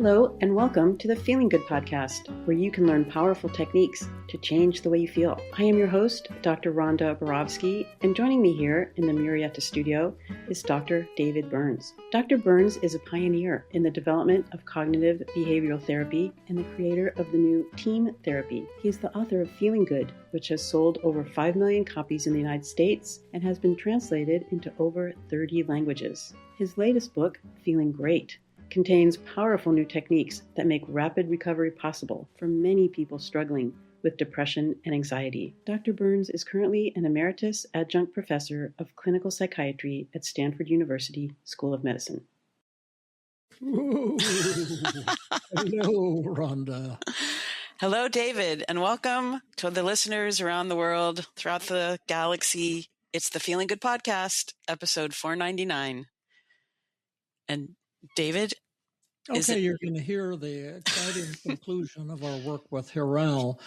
Hello, and welcome to the Feeling Good podcast, where you can learn powerful techniques to change the way you feel. I am your host, Dr. Rhonda Borowski, and joining me here in the Murrieta studio is Dr. David Burns. Dr. Burns is a pioneer in the development of cognitive behavioral therapy and the creator of the new TEAM therapy. He is the author of Feeling Good, which has sold over 5 million copies in the United States and has been translated into over 30 languages. His latest book, Feeling Great, contains powerful new techniques that make rapid recovery possible for many people struggling with depression and anxiety. Dr. Burns is currently an emeritus adjunct professor of clinical psychiatry at Stanford University School of Medicine. Ooh. Hello, Rhonda. Hello, David, and welcome to the listeners around the world, throughout the galaxy. It's the Feeling Good podcast, episode 499. And David? Okay, you're going to hear the exciting conclusion of our work with Hiral.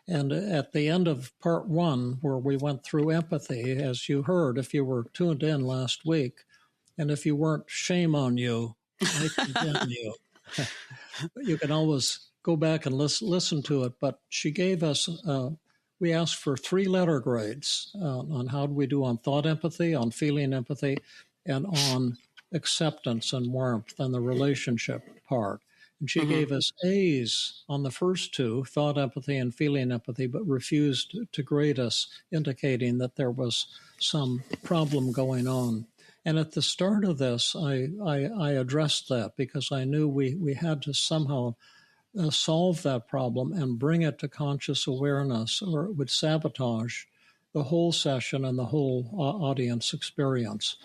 And at the end of part one, where we went through empathy, as you heard, if you were tuned in last week, and if you weren't, shame on you, I condemn you. You can always go back and listen to it. But she gave us, we asked for 3 letter grades on how do we do on thought empathy, on feeling empathy, and on acceptance and warmth and the relationship part. And she gave us A's on the first 2, thought empathy and feeling empathy, but refused to grade us, indicating that there was some problem going on. And at the start of this, I addressed that because I knew we had to somehow solve that problem and bring it to conscious awareness, or it would sabotage the whole session and the whole audience experience.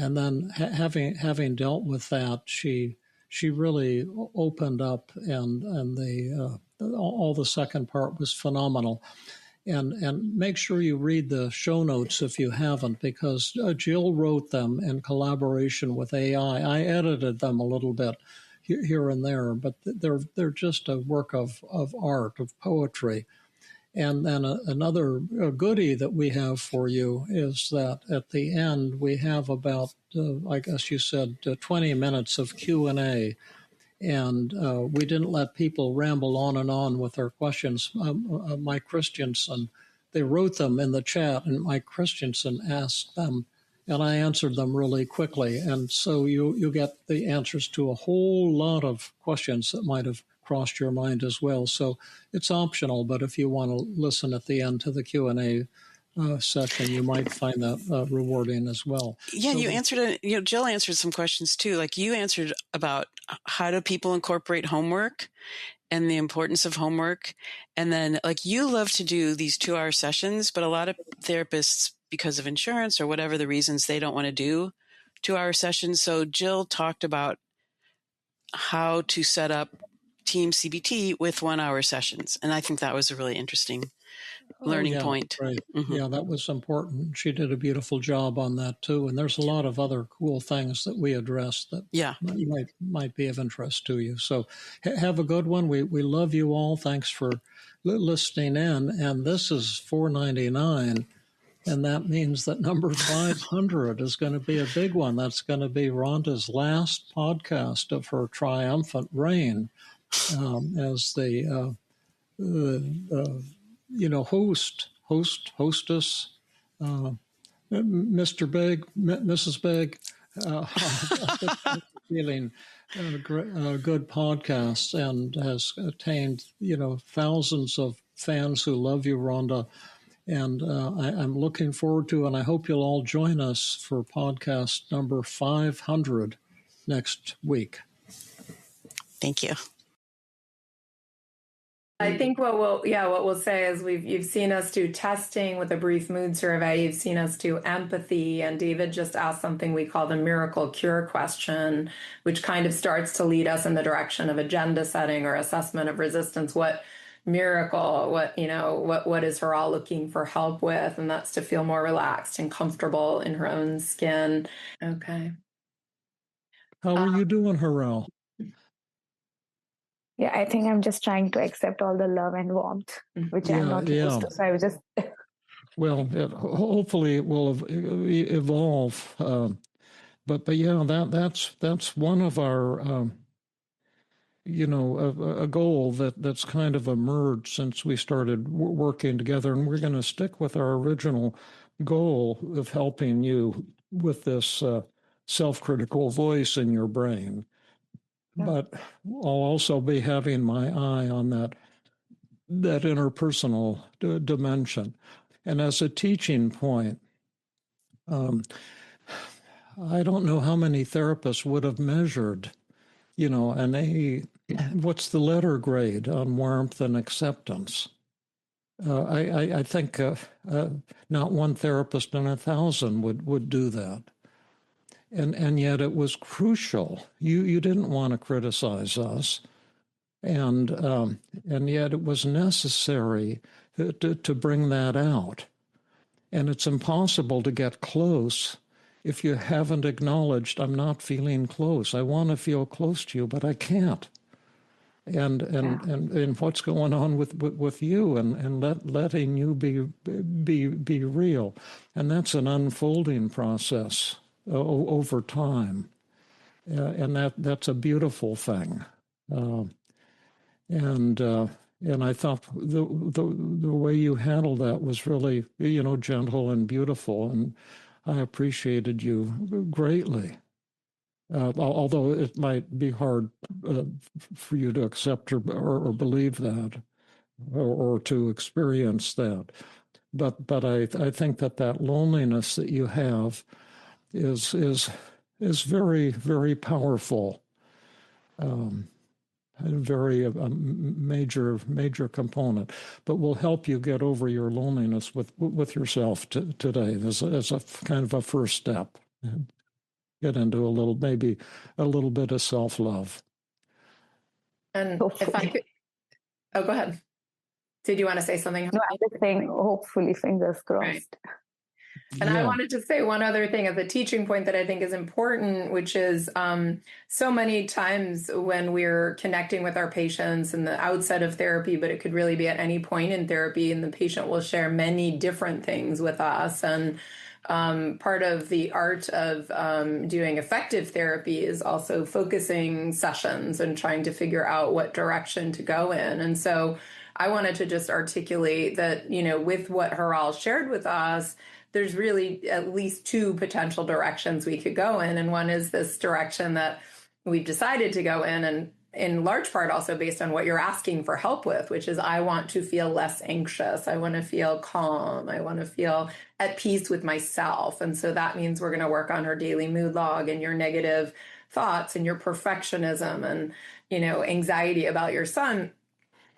And then having dealt with that, she really opened up, and all the second part was phenomenal. And make sure you read the show notes if you haven't, because Jill wrote them in collaboration with AI. I edited them a little bit here and there, but they're just a work of art, of poetry. And then another goodie that we have for you is that at the end we have about, I guess you said, 20 minutes of Q&A. And we didn't let people ramble on and on with their questions. Mike Christensen, they wrote them in the chat, and Mike Christensen asked them, and I answered them really quickly. And so you get the answers to a whole lot of questions that might have crossed your mind as well. So it's optional, but if you want to listen at the end to the Q&A session, you might find that rewarding as well. Yeah, so, you answered it. Jill answered some questions too. Like you answered about how do people incorporate homework and the importance of homework. And then like you love to do these 2-hour sessions, but a lot of therapists, because of insurance or whatever the reasons, they don't want to do 2-hour sessions. So Jill talked about how to set up TEAM-CBT with 1-hour sessions. And I think that was a really interesting learning point. Right. Yeah, that was important. She did a beautiful job on that too. And there's a lot of other cool things that we addressed that might be of interest to you. So have a good one. We love you all. Thanks for listening in. And this is 499. And that means that number 500 is going to be a big one. That's going to be Rhonda's last podcast of her triumphant reign as the hostess, Mr. Big, Mrs. Big, feeling good podcasts, and has attained thousands of fans who love you, Rhonda. And I'm looking forward to, and I hope you'll all join us for podcast number 500 next week. Thank you. I think what we'll say is you've seen us do testing with a brief mood survey. You've seen us do empathy, and David just asked something we call the miracle cure question, which kind of starts to lead us in the direction of agenda setting or assessment of resistance. What miracle? What is Hiral looking for help with? And that's to feel more relaxed and comfortable in her own skin. Okay. How are you doing, Hiral? Yeah, I think I'm just trying to accept all the love and warmth, which I'm not used to. So I was just... Well, hopefully it will evolve. But yeah, that's one of our a goal that's kind of emerged since we started working together, and we're going to stick with our original goal of helping you with this self-critical voice in your brain. Yeah. But I'll also be having my eye on that interpersonal dimension. And as a teaching point, I don't know how many therapists would have measured, what's the letter grade on warmth and acceptance? I think not one therapist in 1,000 would do that. And yet it was crucial. You didn't want to criticize us. And yet it was necessary to bring that out. And it's impossible to get close if you haven't acknowledged, I'm not feeling close. I want to feel close to you, but I can't. And what's going on with you, and letting you be real. And that's an unfolding process over time. And that's a beautiful thing. And I thought the way you handled that was really, gentle and beautiful, and I appreciated you greatly. Although it might be hard for you to accept or believe that, or to experience that, but I think that loneliness that you have is very, very powerful. A very major component, but will help you get over your loneliness with yourself today as a kind of a first step. Get into maybe a little bit of self-love. And hopefully. If I could, go ahead. Did you want to say something? No, I'm just saying, hopefully, fingers crossed. Right. And I wanted to say one other thing as a teaching point that I think is important, which is so many times when we're connecting with our patients in the outset of therapy, but it could really be at any point in therapy, and the patient will share many different things with us. And part of the art of doing effective therapy is also focusing sessions and trying to figure out what direction to go in. And so I wanted to just articulate that, with what Hiral shared with us, there's really at least two potential directions we could go in. And one is this direction that we've decided to go in large part also based on what you're asking for help with, which is I want to feel less anxious. I want to feel calm. I want to feel at peace with myself. And so that means we're going to work on our daily mood log and your negative thoughts and your perfectionism and, anxiety about your son.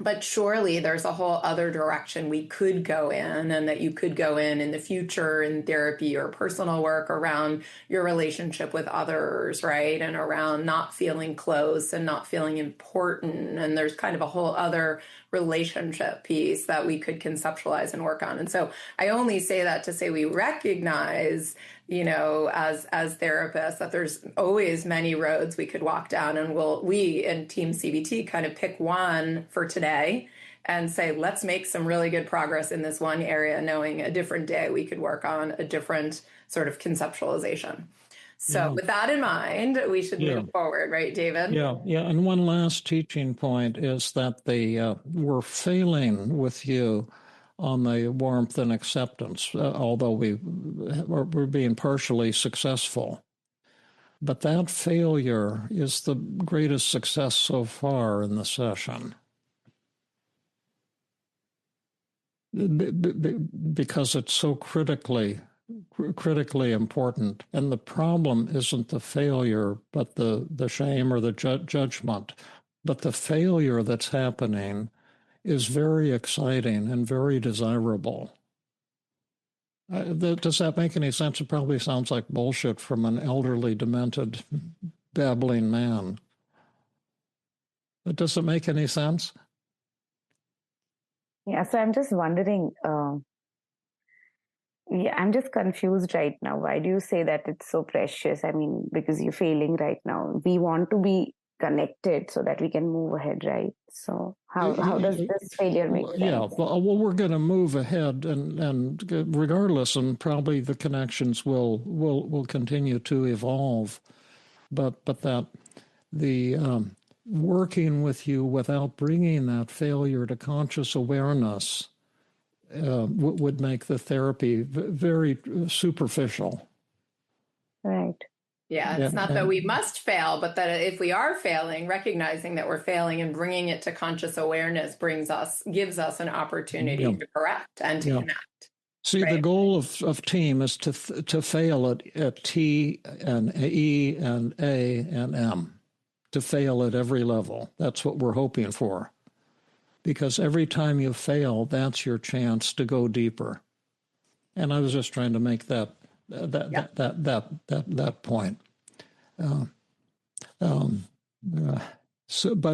But surely there's a whole other direction we could go in, and that you could go in the future in therapy or personal work around your relationship with others, right? And around not feeling close and not feeling important. And there's kind of a whole other relationship piece that we could conceptualize and work on. And so I only say that to say we recognize, as therapists, that there's always many roads we could walk down, and we in TEAM-CBT kind of pick one for today and say, let's make some really good progress in this one area, knowing a different day we could work on a different sort of conceptualization. So with that in mind, we should move forward, right, David? Yeah. And one last teaching point is that we're failing with you on the warmth and acceptance, although we're being partially successful. But that failure is the greatest success so far in the session. Because it's so critically important. And the problem isn't the failure, but the shame or the judgment. But the failure that's happening is very exciting and very desirable. Does that make any sense? It probably sounds like bullshit from an elderly, demented, babbling man. But does it make any sense? Yeah, so I'm just wondering, I'm just confused right now. Why do you say that it's so precious? I mean, because you're failing right now. We want to be connected so that we can move ahead, right? So how does this failure make sense? Yeah, well, we're going to move ahead, and regardless, and probably the connections will continue to evolve, but that the working with you without bringing that failure to conscious awareness would make the therapy very superficial. Right. Yeah, it's not that we must fail, but that if we are failing, recognizing that we're failing and bringing it to conscious awareness gives us an opportunity to correct and to connect. See, the goal of TEAM is to fail at T and E and A and M, to fail at every level. That's what we're hoping for. Because every time you fail, that's your chance to go deeper. And I was just trying to make that point.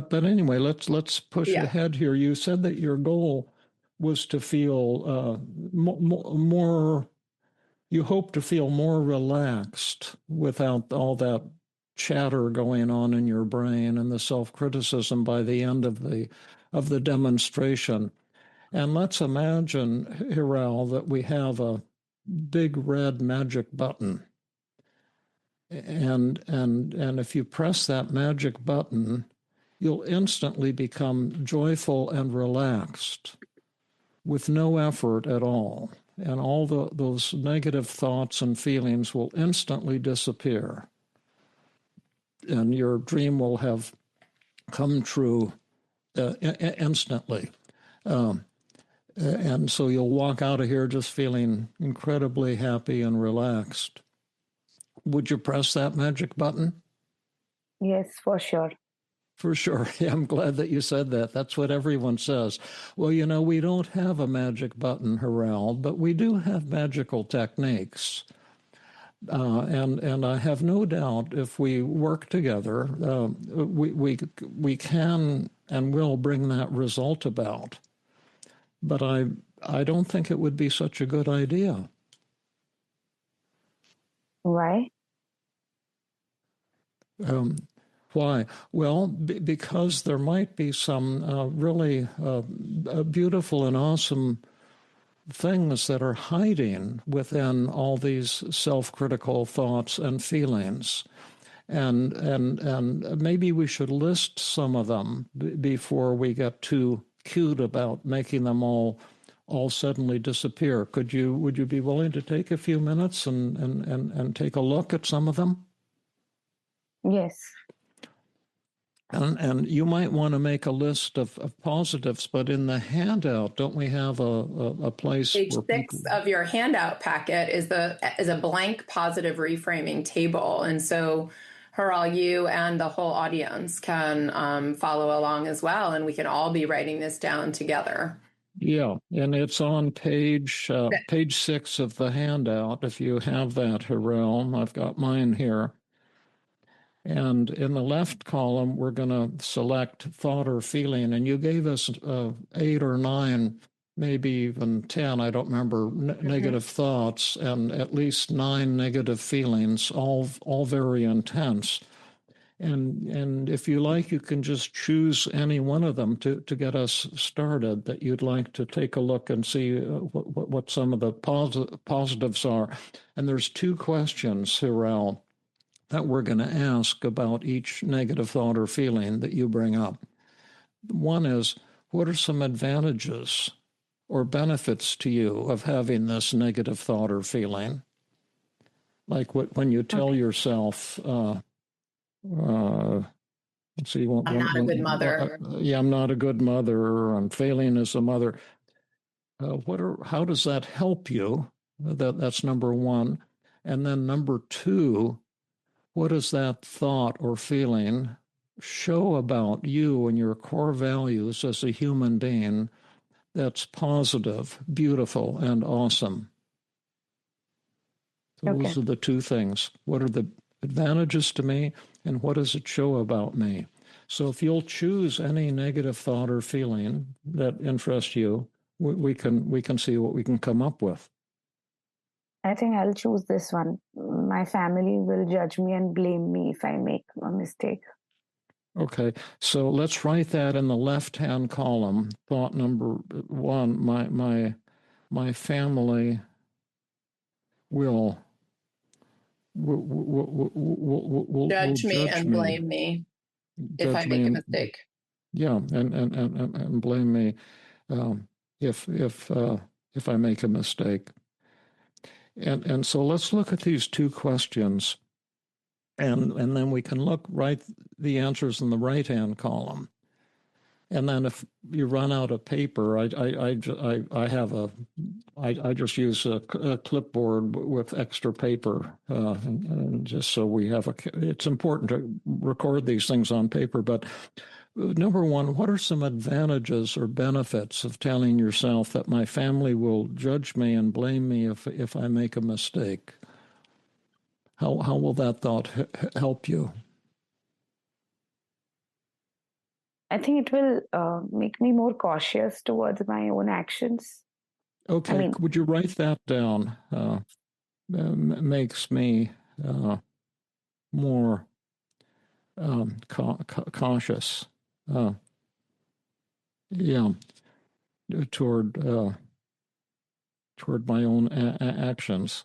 But anyway, let's push ahead here. You said that your goal was to feel more. You hope to feel more relaxed without all that chatter going on in your brain and the self-criticism by the end of the demonstration. And let's imagine, Hiral, that we have a big red magic button. And if you press that magic button, you'll instantly become joyful and relaxed with no effort at all. And all those negative thoughts and feelings will instantly disappear. And your dream will have come true instantly. And so you'll walk out of here just feeling incredibly happy and relaxed. Would you press that magic button? Yes, for sure. For sure. Yeah, I'm glad that you said that. That's what everyone says. Well, we don't have a magic button, Hiral, but we do have magical techniques. And I have no doubt if we work together, we can and will bring that result about. But I don't think it would be such a good idea. Why? Why? Well, because there might be some really beautiful and awesome things that are hiding within all these self-critical thoughts and feelings. And maybe we should list some of them before we get too cute about making them all suddenly disappear. Would you be willing to take a few minutes and take a look at some of them? Yes. And you might want to make a list of positives, but in the handout, don't we have a place? Page 6 of your handout packet is a blank positive reframing table. And so Hiral, you and the whole audience can follow along as well, and we can all be writing this down together. Yeah, and it's on page 6 of the handout, if you have that, Hiral. I've got mine here. And in the left column, we're going to select thought or feeling. And you gave us 8 or 9, maybe even 10, I don't remember, negative thoughts and at least 9 negative feelings, all very intense. And if you like, you can just choose any one of them to get us started that you'd like to take a look and see what some of the positives are. And there's 2 questions, Hiral, that we're going to ask about each negative thought or feeling that you bring up. One is, what are some advantages or benefits to you of having this negative thought or feeling? Like when you tell yourself, let's see, I'm not a good mother. I'm not a good mother, or I'm failing as a mother. How does that help you? That's number one. And then number 2, what does that thought or feeling show about you and your core values as a human being that's positive, beautiful, and awesome? Those are the 2 things. What are the advantages to me, and what does it show about me? So if you'll choose any negative thought or feeling that interests you, we can see what we can come up with. I think I'll choose this one. My family will judge me and blame me if I make a mistake. Okay, so let's write that in the left-hand column. Thought number 1: my family will judge me and blame me. if I judge me make a and mistake. yeah, and blame me if I make a mistake. And so let's look at these two questions, and then we can look the answers in the right hand column. And then if you run out of paper, I just use a clipboard with extra paper, and just so we have it's important to record these things on paper. But number one, what are some advantages or benefits of telling yourself that my family will judge me and blame me if I make a mistake? How will that thought help you? I think it will make me more cautious towards my own actions. Okay, would you write that down? Makes me more cautious. Yeah, toward my own actions.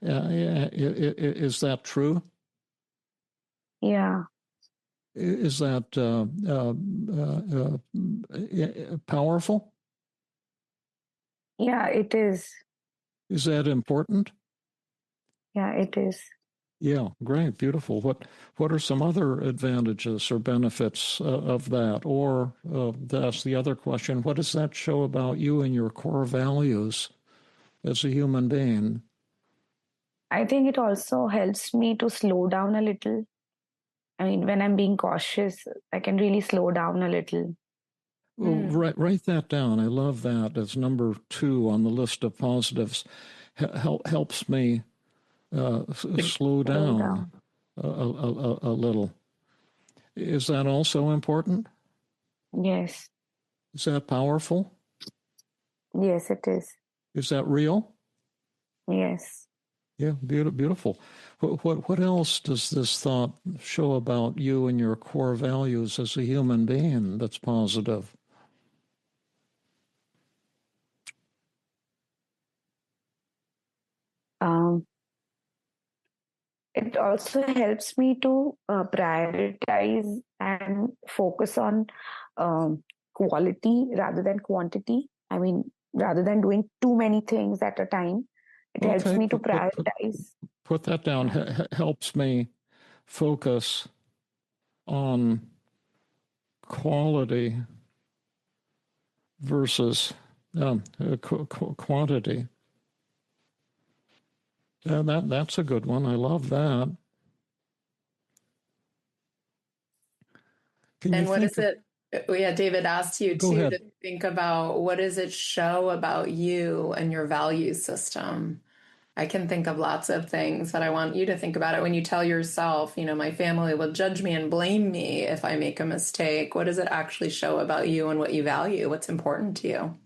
Is that true? Yeah. Is that powerful? Yeah, it is. Is that important? Yeah, it is. Yeah, great, beautiful. What are some other advantages or benefits of that? Or that's the other question. What does that show about you and your core values as a human being? I think it also helps me to slow down a little. I mean, when I'm being cautious, I can really slow down a little. Well, write that down. I love that. As number 2 on the list of positives. Helps me slow down a little. Is that also important? Yes. Is that powerful? Yes, it is. Is that real? Yes. Yeah, beautiful. What else does this thought show about you and your core values as a human being that's positive? It also helps me to prioritize and focus on quality rather than quantity. I mean, rather than doing too many things at a time, it helps me to prioritize. Put that down. Helps me focus on quality versus quantity. That's a good one. I love that. And what is it? Yeah, David asked you too to think about what does it show about you and your value system. I can think of lots of things, but I want you to think about it when you tell yourself, my family will judge me and blame me if I make a mistake. What does it actually show about you and what you value? What's important to you?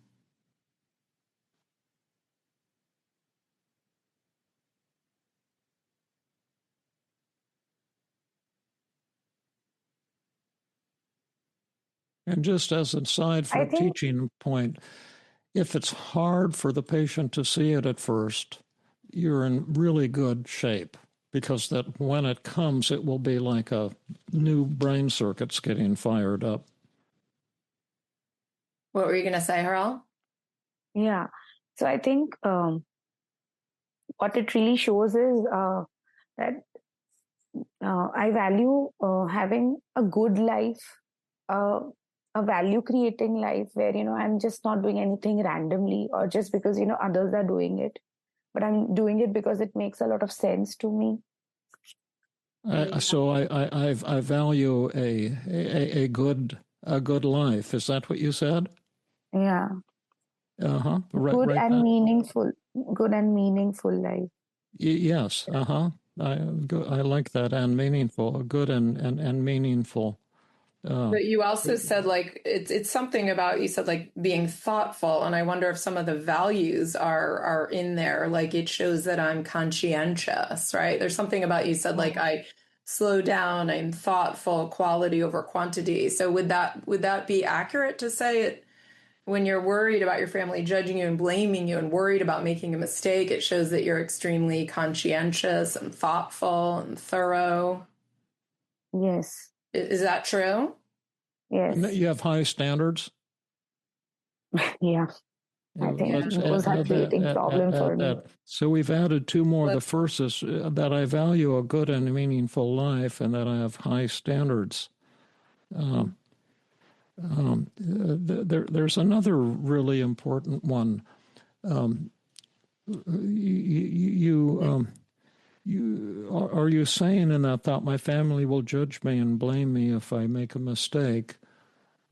And just as an aside for a teaching point, if it's hard for the patient to see it at first, you're in really good shape, because that when it comes, it will be like a new brain circuits getting fired up. What were you going to say, Hiral? Yeah. So I think what it really shows is that I value having a good life, a value creating life where, I'm just not doing anything randomly or just because, others are doing it, but I'm doing it because it makes a lot of sense to me. So I value a good life. Is that what you said? Yeah. Good and meaningful life. Yes. I like that, and meaningful. Good and meaningful. But you also said it's something about, you said being thoughtful, and I wonder if some of the values are in there. Like it shows that I'm conscientious, right? There's something about, you said I slow down, I'm thoughtful, quality over quantity. So would that be accurate to say it? When you're worried about your family judging you and blaming you and worried about making a mistake, it shows that you're extremely conscientious and thoughtful and thorough. Yes. Is that true? Yes. You have high standards? Yeah. I think those are creating problem for me. So we've added two more. The first is that I value a good and meaningful life and that I have high standards. There's another really important one. Are you saying in that thought, my family will judge me and blame me if I make a mistake?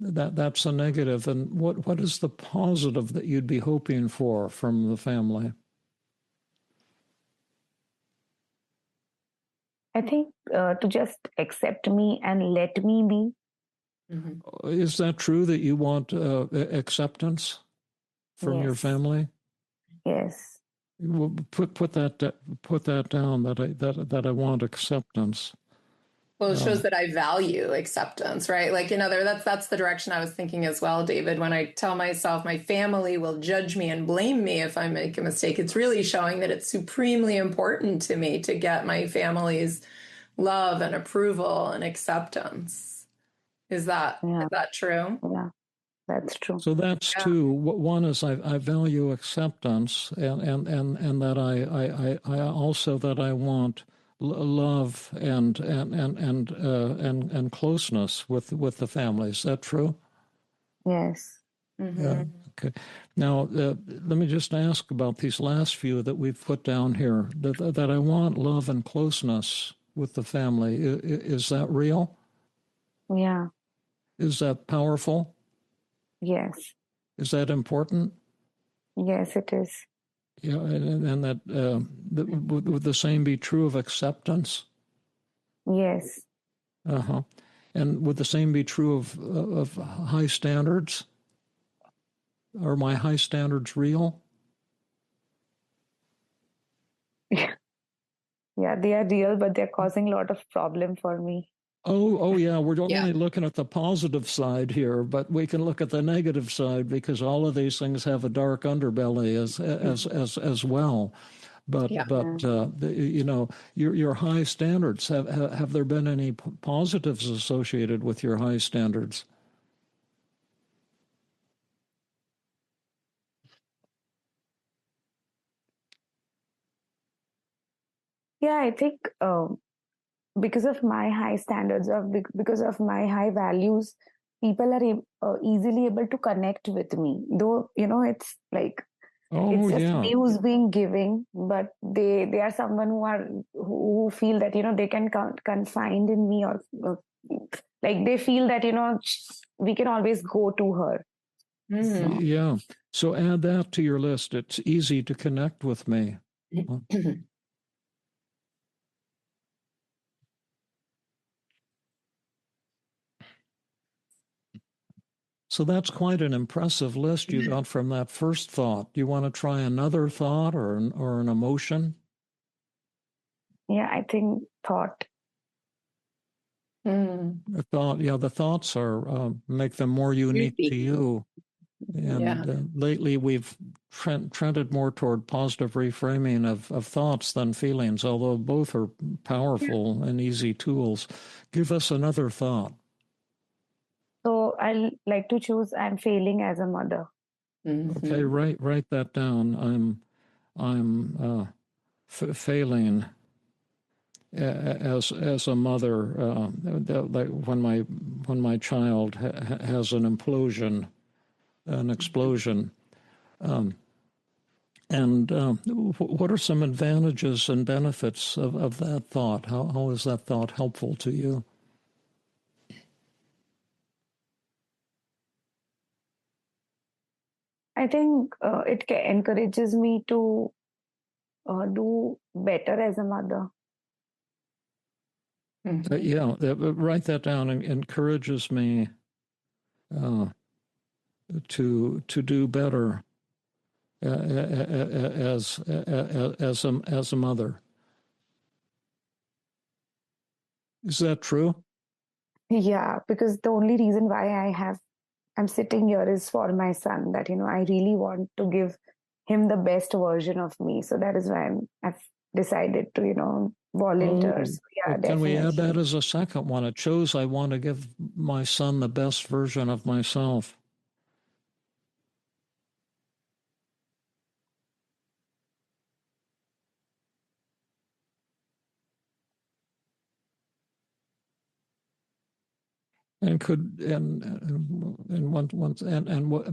That's a negative. And what is the positive that you'd be hoping for from the family? I think to just accept me and let me be. Mm-hmm. Is that true that you want acceptance from your family? Yes. Well, put that down. That I want acceptance. Well, it shows that I value acceptance, right? Like, that's the direction I was thinking as well, David. When I tell myself my family will judge me and blame me if I make a mistake, it's really showing that it's supremely important to me to get my family's love and approval and acceptance. Is that true? Yeah, that's true. So that's two. One is I value acceptance, and that I also that I want love and closeness with the family. Is that true? Yes. Mm-hmm. Yeah. Okay. Now let me just ask about these last few that we've put down here. That I want love and closeness with the family. Is that real? Yeah. Is that powerful? Yes. Is that important? Yes, it is. Yeah, and that would the same be true of acceptance? Yes. Uh-huh. And would the same be true of high standards? Are my high standards real? Yeah, they are real, but they're causing a lot of problem for me. Oh, yeah. We're only looking at the positive side here, but we can look at the negative side because all of these things have a dark underbelly as well. But your high standards, have there been any positives associated with your high standards? Yeah, I think because of my high standards, because of my high values, people are easily able to connect with me. Though it's like it's just news being given, but they are someone who feel that they can confide in me, or like they feel that we can always go to her. Mm. Yeah. So add that to your list. It's easy to connect with me. So that's quite an impressive list you got from that first thought. Do you want to try another thought or an emotion? Yeah, I think thought. The thought, the thoughts are make them more unique to you. And lately we've trended more toward positive reframing of thoughts than feelings, although both are powerful and easy tools. Give us another thought. So I like to choose I'm failing as a mother. Mm-hmm. Okay, write that down. I'm failing as a mother. When my child has an explosion. And what are some advantages and benefits of that thought? How is that thought helpful to you? I think it encourages me to do better as a mother. Write that down. And encourages me to do better as a mother. Is that true? Yeah, because the only reason why I'm sitting here is for my son, that I really want to give him the best version of me. So that is why decided to, volunteer. So, yeah, can we add that definitely. as a second one? It shows I want to give my son the best version of myself. And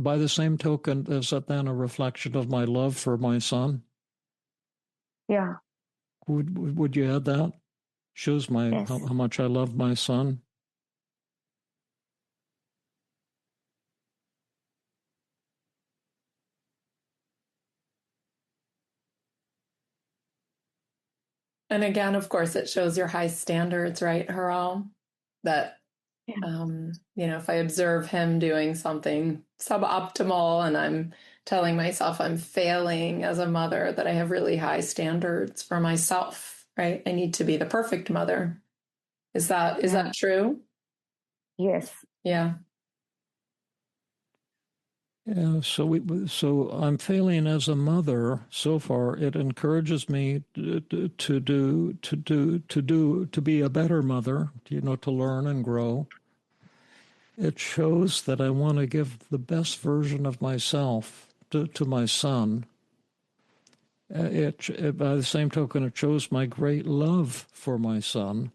by the same token, is that then a reflection of my love for my son? Yeah. Would you add that? Shows Yes. how much I love my son. And again, of course, it shows your high standards, right, Hiral? That, if I observe him doing something suboptimal and I'm telling myself I'm failing as a mother, that I have really high standards for myself, right? I need to be the perfect mother. Is that true? Yes. Yeah. Yeah, so I'm failing as a mother so far. It encourages me to be a better mother, to learn and grow. It shows that I want to give the best version of myself to my son. By the same token, it shows my great love for my son.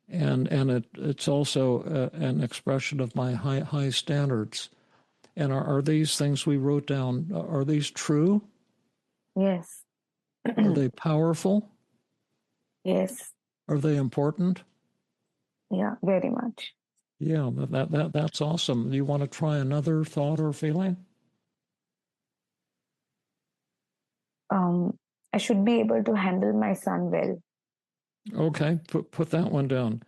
And it's also an expression of my high standards. And are these things we wrote down, are these true? Yes. Are they powerful? Yes. Are they important? Yeah, very much. Yeah, that's awesome. Do you want to try another thought or feeling? I should be able to handle my son well. Okay, put that one down.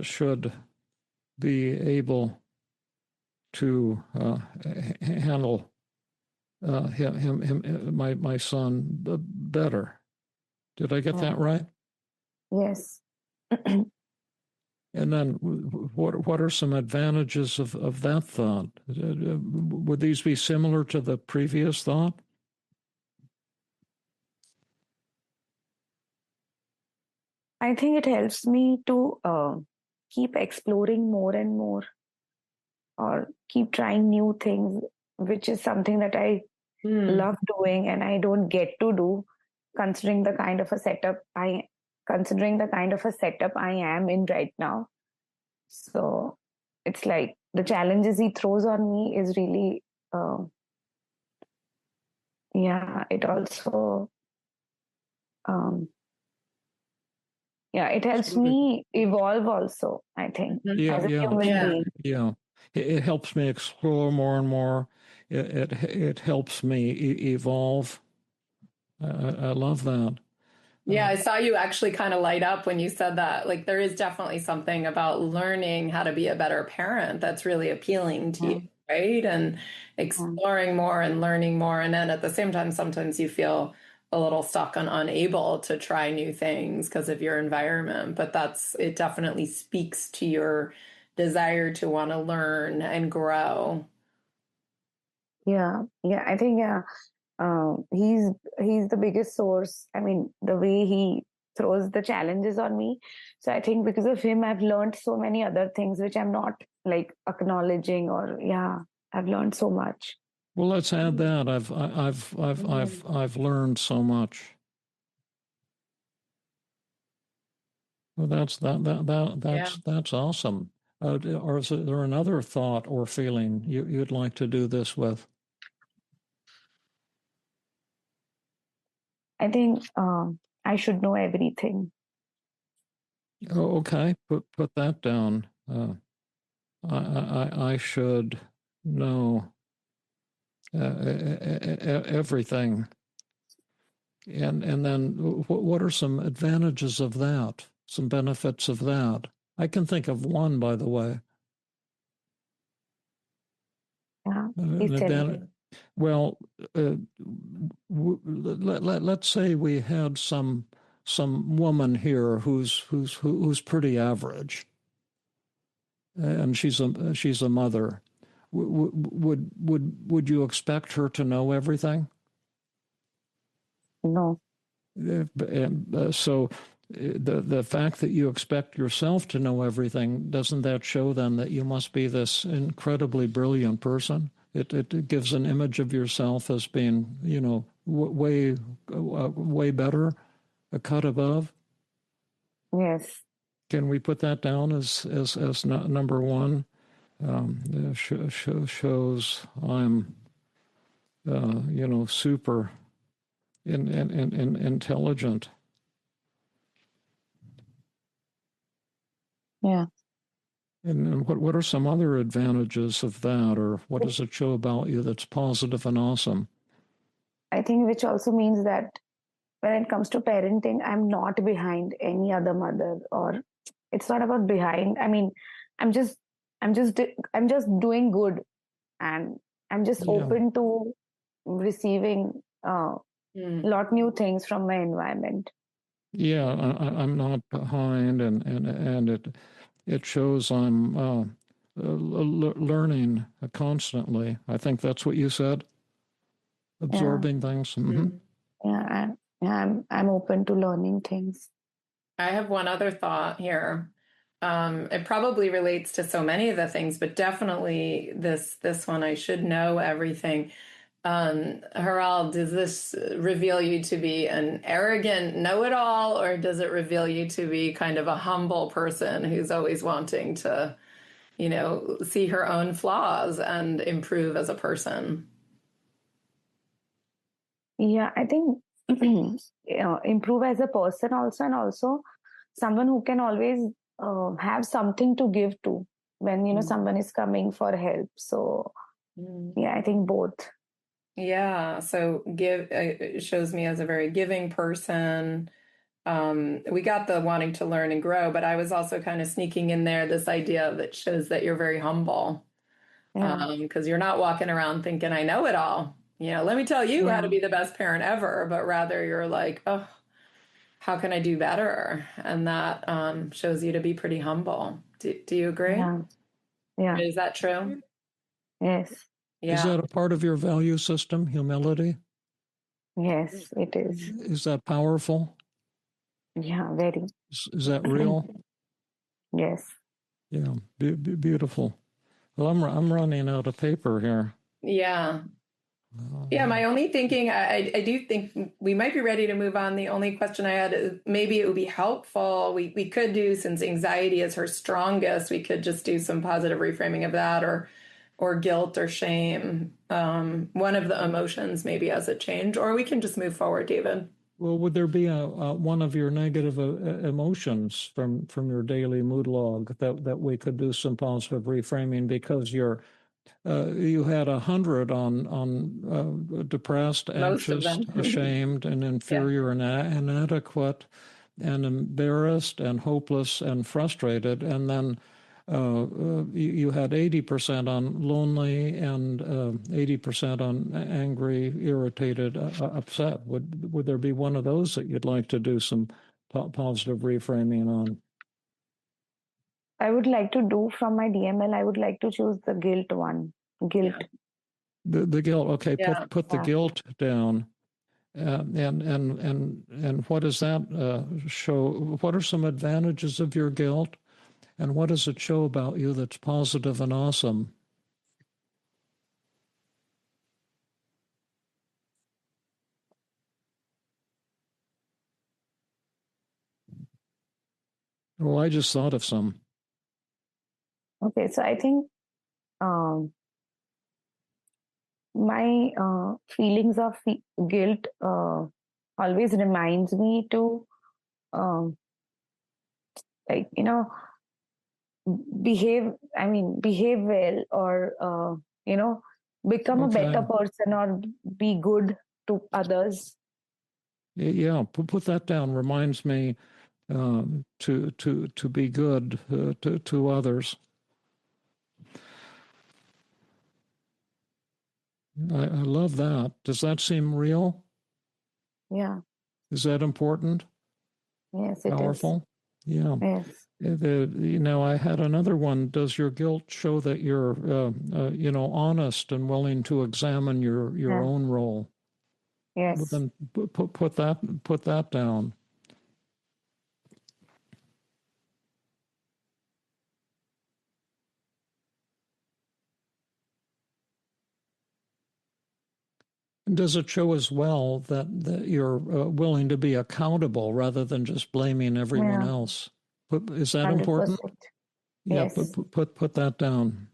Should be able to handle my son better. Did I get that right? Yes. And then, what are some advantages of that thought? Would these be similar to the previous thought? I think it helps me to keep exploring more and more, or keep trying new things, which is something that I love doing and I don't get to do, considering the kind of a setup I am in right now. So it's like the challenges he throws on me is really, it also, it helps me evolve also, I think, as a human being. Yeah. It helps me explore more and more. It helps me evolve. I love that. Yeah, I saw you actually kind of light up when you said that. Like, there is definitely something about learning how to be a better parent that's really appealing to you, right? And exploring more and learning more. And then at the same time, sometimes you feel a little stuck and unable to try new things because of your environment. But it definitely speaks to your desire to want to learn and grow. Yeah, I think he's the biggest source. I mean, the way he throws the challenges on me. So I think because of him, I've learned so many other things which I'm not like acknowledging, or I've learned so much. Well, let's add that. I've learned so much. Well, that's awesome. Or is there another thought or feeling you'd like to do this with? I think I should know everything. Oh, okay. Put that down. I should know everything. And then what are some advantages of that? Some benefits of that? I can think of one, by the way. Yeah, please tell me. Well, let's say we had some woman here who's pretty average, and she's a mother. Would you expect her to know everything? No. So the fact that you expect yourself to know everything, doesn't that show then that you must be this incredibly brilliant person? It gives an image of yourself as being, way better, a cut above. Yes. Can we put that down as number one? Shows I'm, super intelligent. Yeah. And what are some other advantages of that, or what does it show about you that's positive and awesome? I think which also means that when it comes to parenting, I'm not behind any other mother, or it's not about behind. I mean, I'm just doing good, and I'm just open to receiving lot new things from my environment. Yeah, I'm not behind, and it shows I'm learning constantly. I think that's what you said. Absorbing things. Mm-hmm. Yeah, I'm open to learning things. I have one other thought here. It probably relates to so many of the things, but definitely this one, I should know everything. Hiral, does this reveal you to be an arrogant know-it-all, or does it reveal you to be kind of a humble person who's always wanting to, see her own flaws and improve as a person? Yeah, I think improve as a person also, and also someone who can always have something to give to when someone is coming for help. So yeah, I think both. Yeah, so it shows me as a very giving person. We got the wanting to learn and grow, but I was also kind of sneaking in there this idea that shows that you're very humble. Because you're not walking around thinking, I know it all. Let me tell you how to be the best parent ever, but rather you're like, oh, how can I do better? And that shows you to be pretty humble. Do you agree? Yeah. Is that true? Yes. Yeah. Is that a part of your value system, humility? Yes, it is. Is that powerful? Yeah, very. Is that real? Yes. Yeah, beautiful. Well, I'm running out of paper here. Yeah. Yeah, my only thinking, I do think we might be ready to move on. The only question I had is maybe it would be helpful. We could do, since anxiety is her strongest, we could just do some positive reframing of that, or guilt or shame. One of the emotions maybe as a change, or we can just move forward, David. Well, would there be one of your negative emotions from your daily mood log that we could do some positive reframing, because you had 100 on depressed, anxious, ashamed, and inferior, and inadequate, and embarrassed, and hopeless, and frustrated, and then you had 80% on lonely, and 80% on angry, irritated, upset. Would there be one of those that you'd like to do some positive reframing on? I would like to do from my DML. I would like to choose the guilt one. Guilt. The guilt. Okay, put the guilt down. And what does that show? What are some advantages of your guilt? And what does it show about you that's positive and awesome? Well, I just thought of some. Okay, so I think my feelings of guilt always reminds me to behave well, or become a better person, or be good to others. Yeah, put that down. Reminds me to be good to others. I love that. Does that seem real? Yeah. Is that important? Yes, it Powerful? is. Yeah. Yes. I had another one. Does your guilt show that you're, honest and willing to examine your own role? Yes. Well, then put that down. Does it show as well that you're willing to be accountable rather than just blaming everyone else? Is that 100%. important? Yeah, Yes. put that down.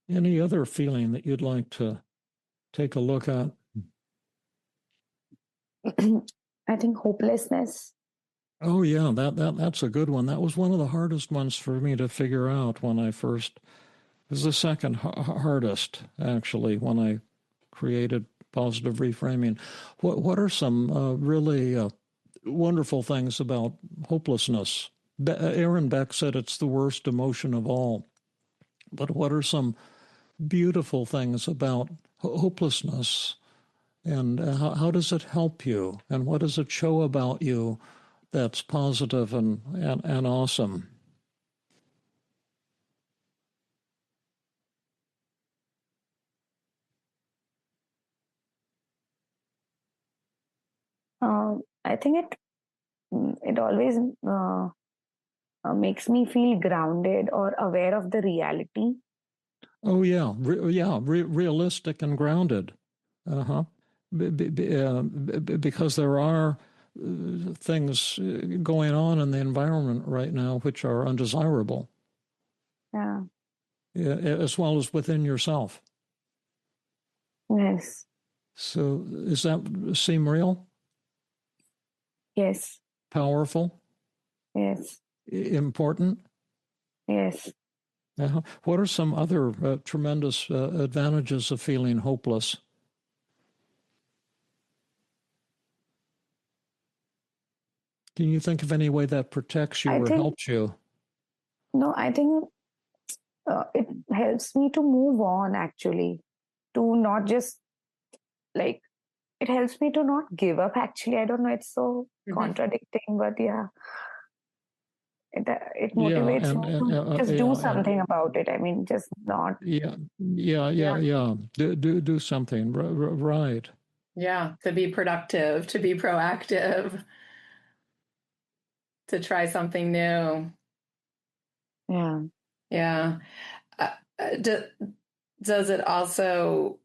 Any other feeling that you'd like to take a look at? I think hopelessness. Oh yeah, that's a good one. That was one of the hardest ones for me to figure out when I first. It was the second hardest, actually, when I created positive reframing. What are some really wonderful things about hopelessness? Aaron Beck said it's the worst emotion of all. But what are some beautiful things about hopelessness? And how does it help you? And what does it show about you that's positive and awesome? I think it always makes me feel grounded or aware of the reality. Oh yeah, realistic and grounded. Uh-huh. Because there are things going on in the environment right now which are undesirable. Yeah. As well as within yourself. Yes. So does that seem real? Yes. Powerful? Yes. Important? Yes. Uh-huh. What are some other tremendous advantages of feeling hopeless? Can you think of any way that protects you or helps you? No, I think it helps me to move on, actually, to not just like, it helps me to not give up, actually. I don't know, it's so contradicting, but yeah. It motivates me to just do something about it. I mean, just not. Yeah. Do something. Right. Yeah, to be productive, to be proactive, to try something new. Yeah. Yeah. Does it also,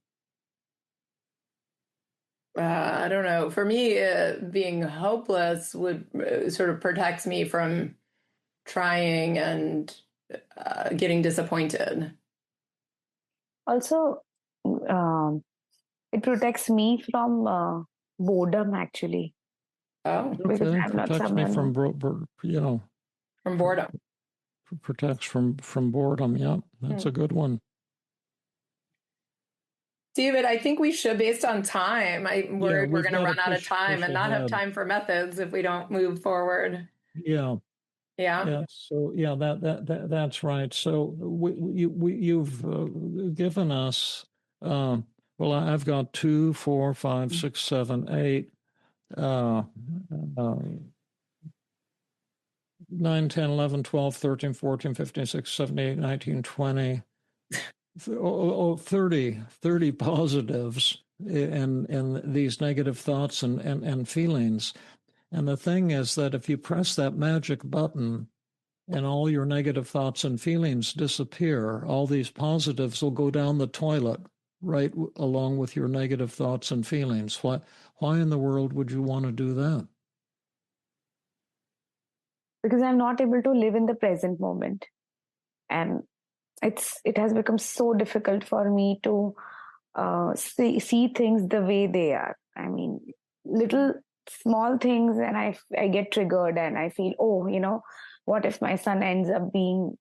I don't know, for me, being hopeless would sort of protects me from trying and getting disappointed. Also, it protects me from boredom, actually. Oh, because I'm not protects me someone from boredom. Protects from boredom. Yeah, that's a good one. David, I think we should, based on time. I'm worried we're going to run out of time and not have time for methods if we don't move forward. Yeah. So that's right. So you've given us. Well, I've got 2, 4, 5, 6, 7, 8. 9, 10, 11, 12, 13, 14, 15, 16, 17, 18, 19, 20, 30 positives in these negative thoughts and feelings. And the thing is that if you press that magic button and all your negative thoughts and feelings disappear, all these positives will go down the toilet right along with your negative thoughts and feelings. Why in the world would you want to do that? Because I'm not able to live in the present moment, and it has become so difficult for me to see things the way they are. I mean, little small things, and I get triggered, and I feel, what if my son ends up being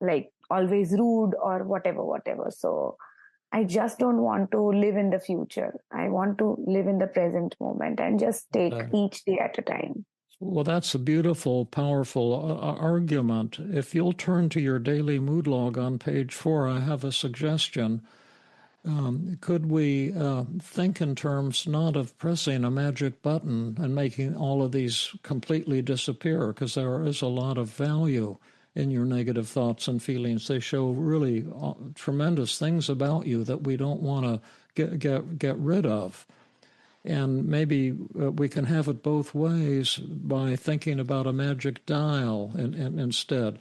like always rude or whatever. So I just don't want to live in the future. I want to live in the present moment and just take each day at a time. Well, that's a beautiful, powerful argument. If you'll turn to your daily mood log on page 4, I have a suggestion. Could we think in terms not of pressing a magic button and making all of these completely disappear, because there is a lot of value in your negative thoughts and feelings. They show really tremendous things about you that we don't want to get rid of. And maybe we can have it both ways by thinking about a magic dial instead.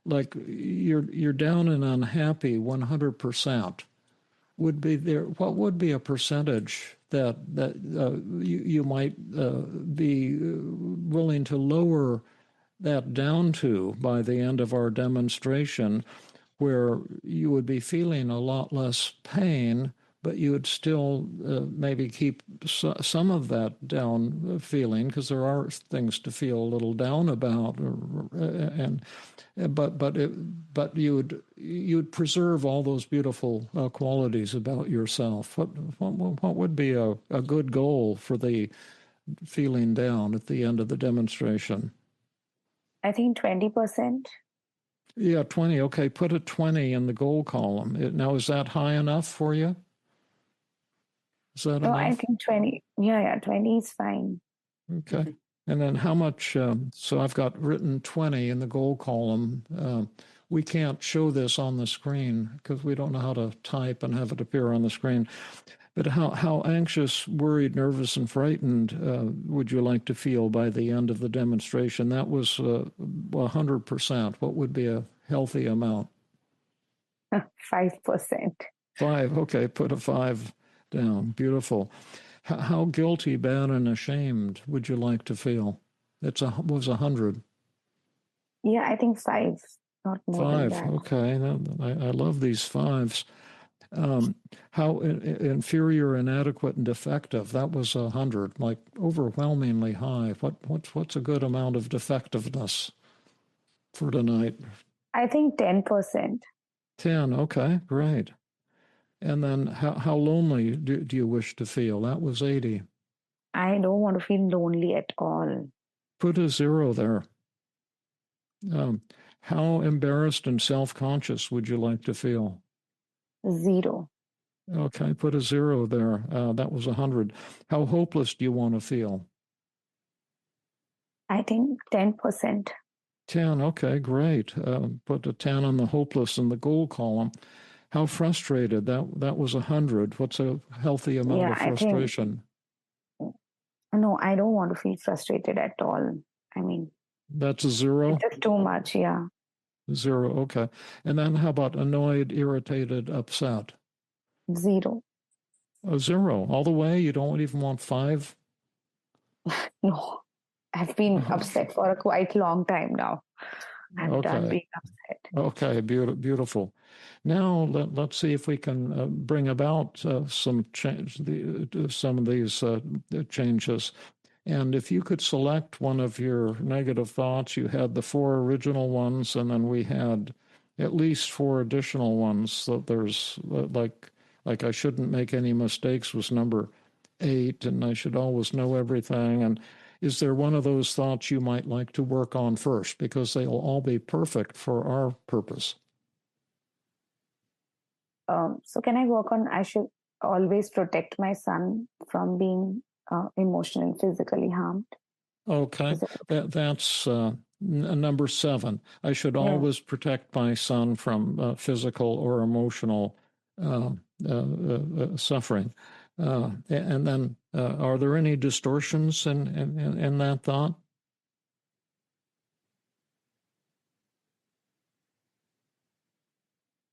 Like you're down and unhappy 100%. Would be there? What would be a percentage that you might be willing to lower that down to by the end of our demonstration, where you would be feeling a lot less pain, but you would still maybe keep some of that down feeling, because there are things to feel a little down about, but you'd preserve all those beautiful qualities about yourself. What would be a good goal for the feeling down at the end of the demonstration? I think 20%. Yeah, 20. Okay, put a 20 in the goal column. Now, is that high enough for you? Is that enough? I think 20. Yeah, 20 is fine. Okay. And then how much? So I've got written 20 in the goal column. We can't show this on the screen because we don't know how to type and have it appear on the screen. But how anxious, worried, nervous, and frightened would you like to feel by the end of the demonstration? That was 100%. What would be a healthy amount? 5%. 5. Okay, put a 5 down. Beautiful. How guilty, bad, and ashamed would you like to feel? Was 100. Yeah, I think 5. Not more 5. than that. Okay, I love these 5s. How inferior, inadequate, and defective? That was 100, like overwhelmingly high. What's a good amount of defectiveness for tonight? I think 10%. 10. Okay, great. And then how lonely do you wish to feel? That was 80. I don't want to feel lonely at all. Put a 0 there. How embarrassed and self-conscious would you like to feel? 0. Okay, put a 0 there. That was 100. How hopeless do you want to feel? I think 10%. 10. Okay, great. Put a 10 on the hopeless in the goal column. How frustrated? That was 100. What's a healthy amount of frustration? No, I don't want to feel frustrated at all. I mean, that's a 0? It's just too much, yeah. 0, okay. And then how about annoyed, irritated, upset? 0. A 0 all the way? You don't even want 5? No, I've been upset for a quite long time now. I'm done being upset. Okay, beautiful. Now let's see if we can bring about some change, some of these changes. And if you could select one of your negative thoughts, you had the 4 original ones, and then we had at least 4 additional ones. So there's like I shouldn't make any mistakes was number 8, and I should always know everything. And is there one of those thoughts you might like to work on first? Because they'll all be perfect for our purpose. So can I work on, I should always protect my son from being emotionally and physically harmed? Okay, that's number 7. I should always protect my son from physical or emotional suffering. And then, are there any distortions in that thought?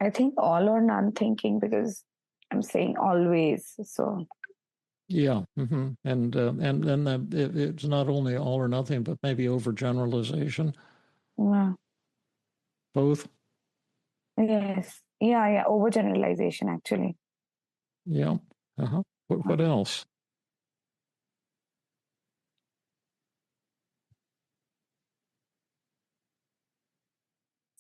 I think all or none thinking, because I'm saying always. So. Yeah, mm-hmm. And then it's not only all or nothing, but maybe overgeneralization. Yeah. Both. Yes. Yeah. Overgeneralization, actually. Yeah. What else?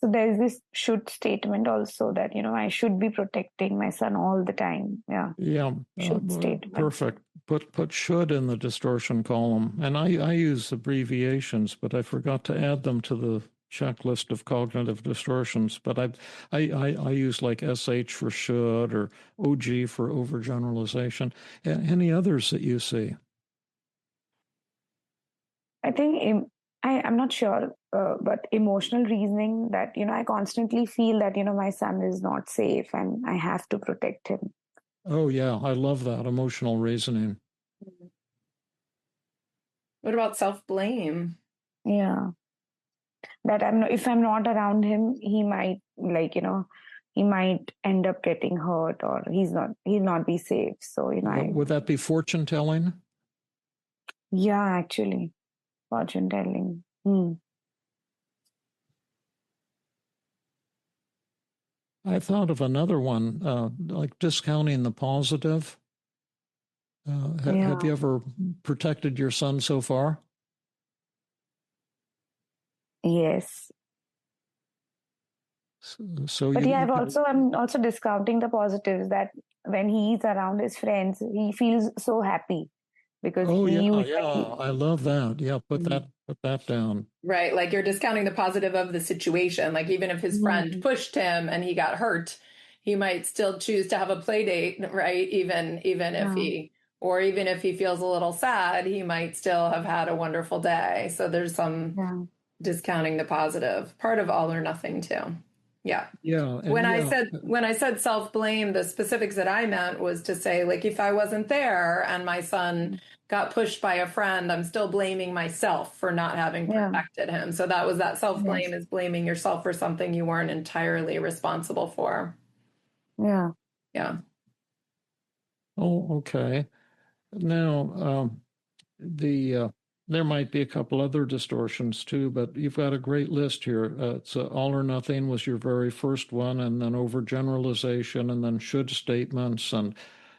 So there's this should statement also that, I should be protecting my son all the time. Yeah. Yeah. Should statement. Perfect. Put should in the distortion column. And I use abbreviations, but I forgot to add them to checklist of cognitive distortions, but I use like SH for should or OG for overgeneralization. Any others that you see? I think I'm not sure, but emotional reasoning that, I constantly feel that, my son is not safe and I have to protect him. Oh, yeah. I love that emotional reasoning. What about self-blame? Yeah. That if I'm not around him, he might he might end up getting hurt or he'll not be safe. So, Would that be fortune telling? Yeah, actually, fortune telling. I thought of another one, like discounting the positive. Have you ever protected your son so far? Yes. So but I'm also discounting the positives that when he's around his friends, he feels so happy because I love that. Yeah, put that down. Right, like you're discounting the positive of the situation. Like even if his friend pushed him and he got hurt, he might still choose to have a play date, right? Even if he feels a little sad, he might still have had a wonderful day. So there's some discounting the positive, part of all or nothing too. Yeah. Yeah. When I said self-blame, the specifics that I meant was to say, like, if I wasn't there and my son got pushed by a friend, I'm still blaming myself for not having protected him. So that was that self-blame is blaming yourself for something you weren't entirely responsible for. Yeah. Yeah. Oh, okay. Now, there might be a couple other distortions too, but you've got a great list here. It's all or nothing was your very first one, and then overgeneralization, and then should statements, and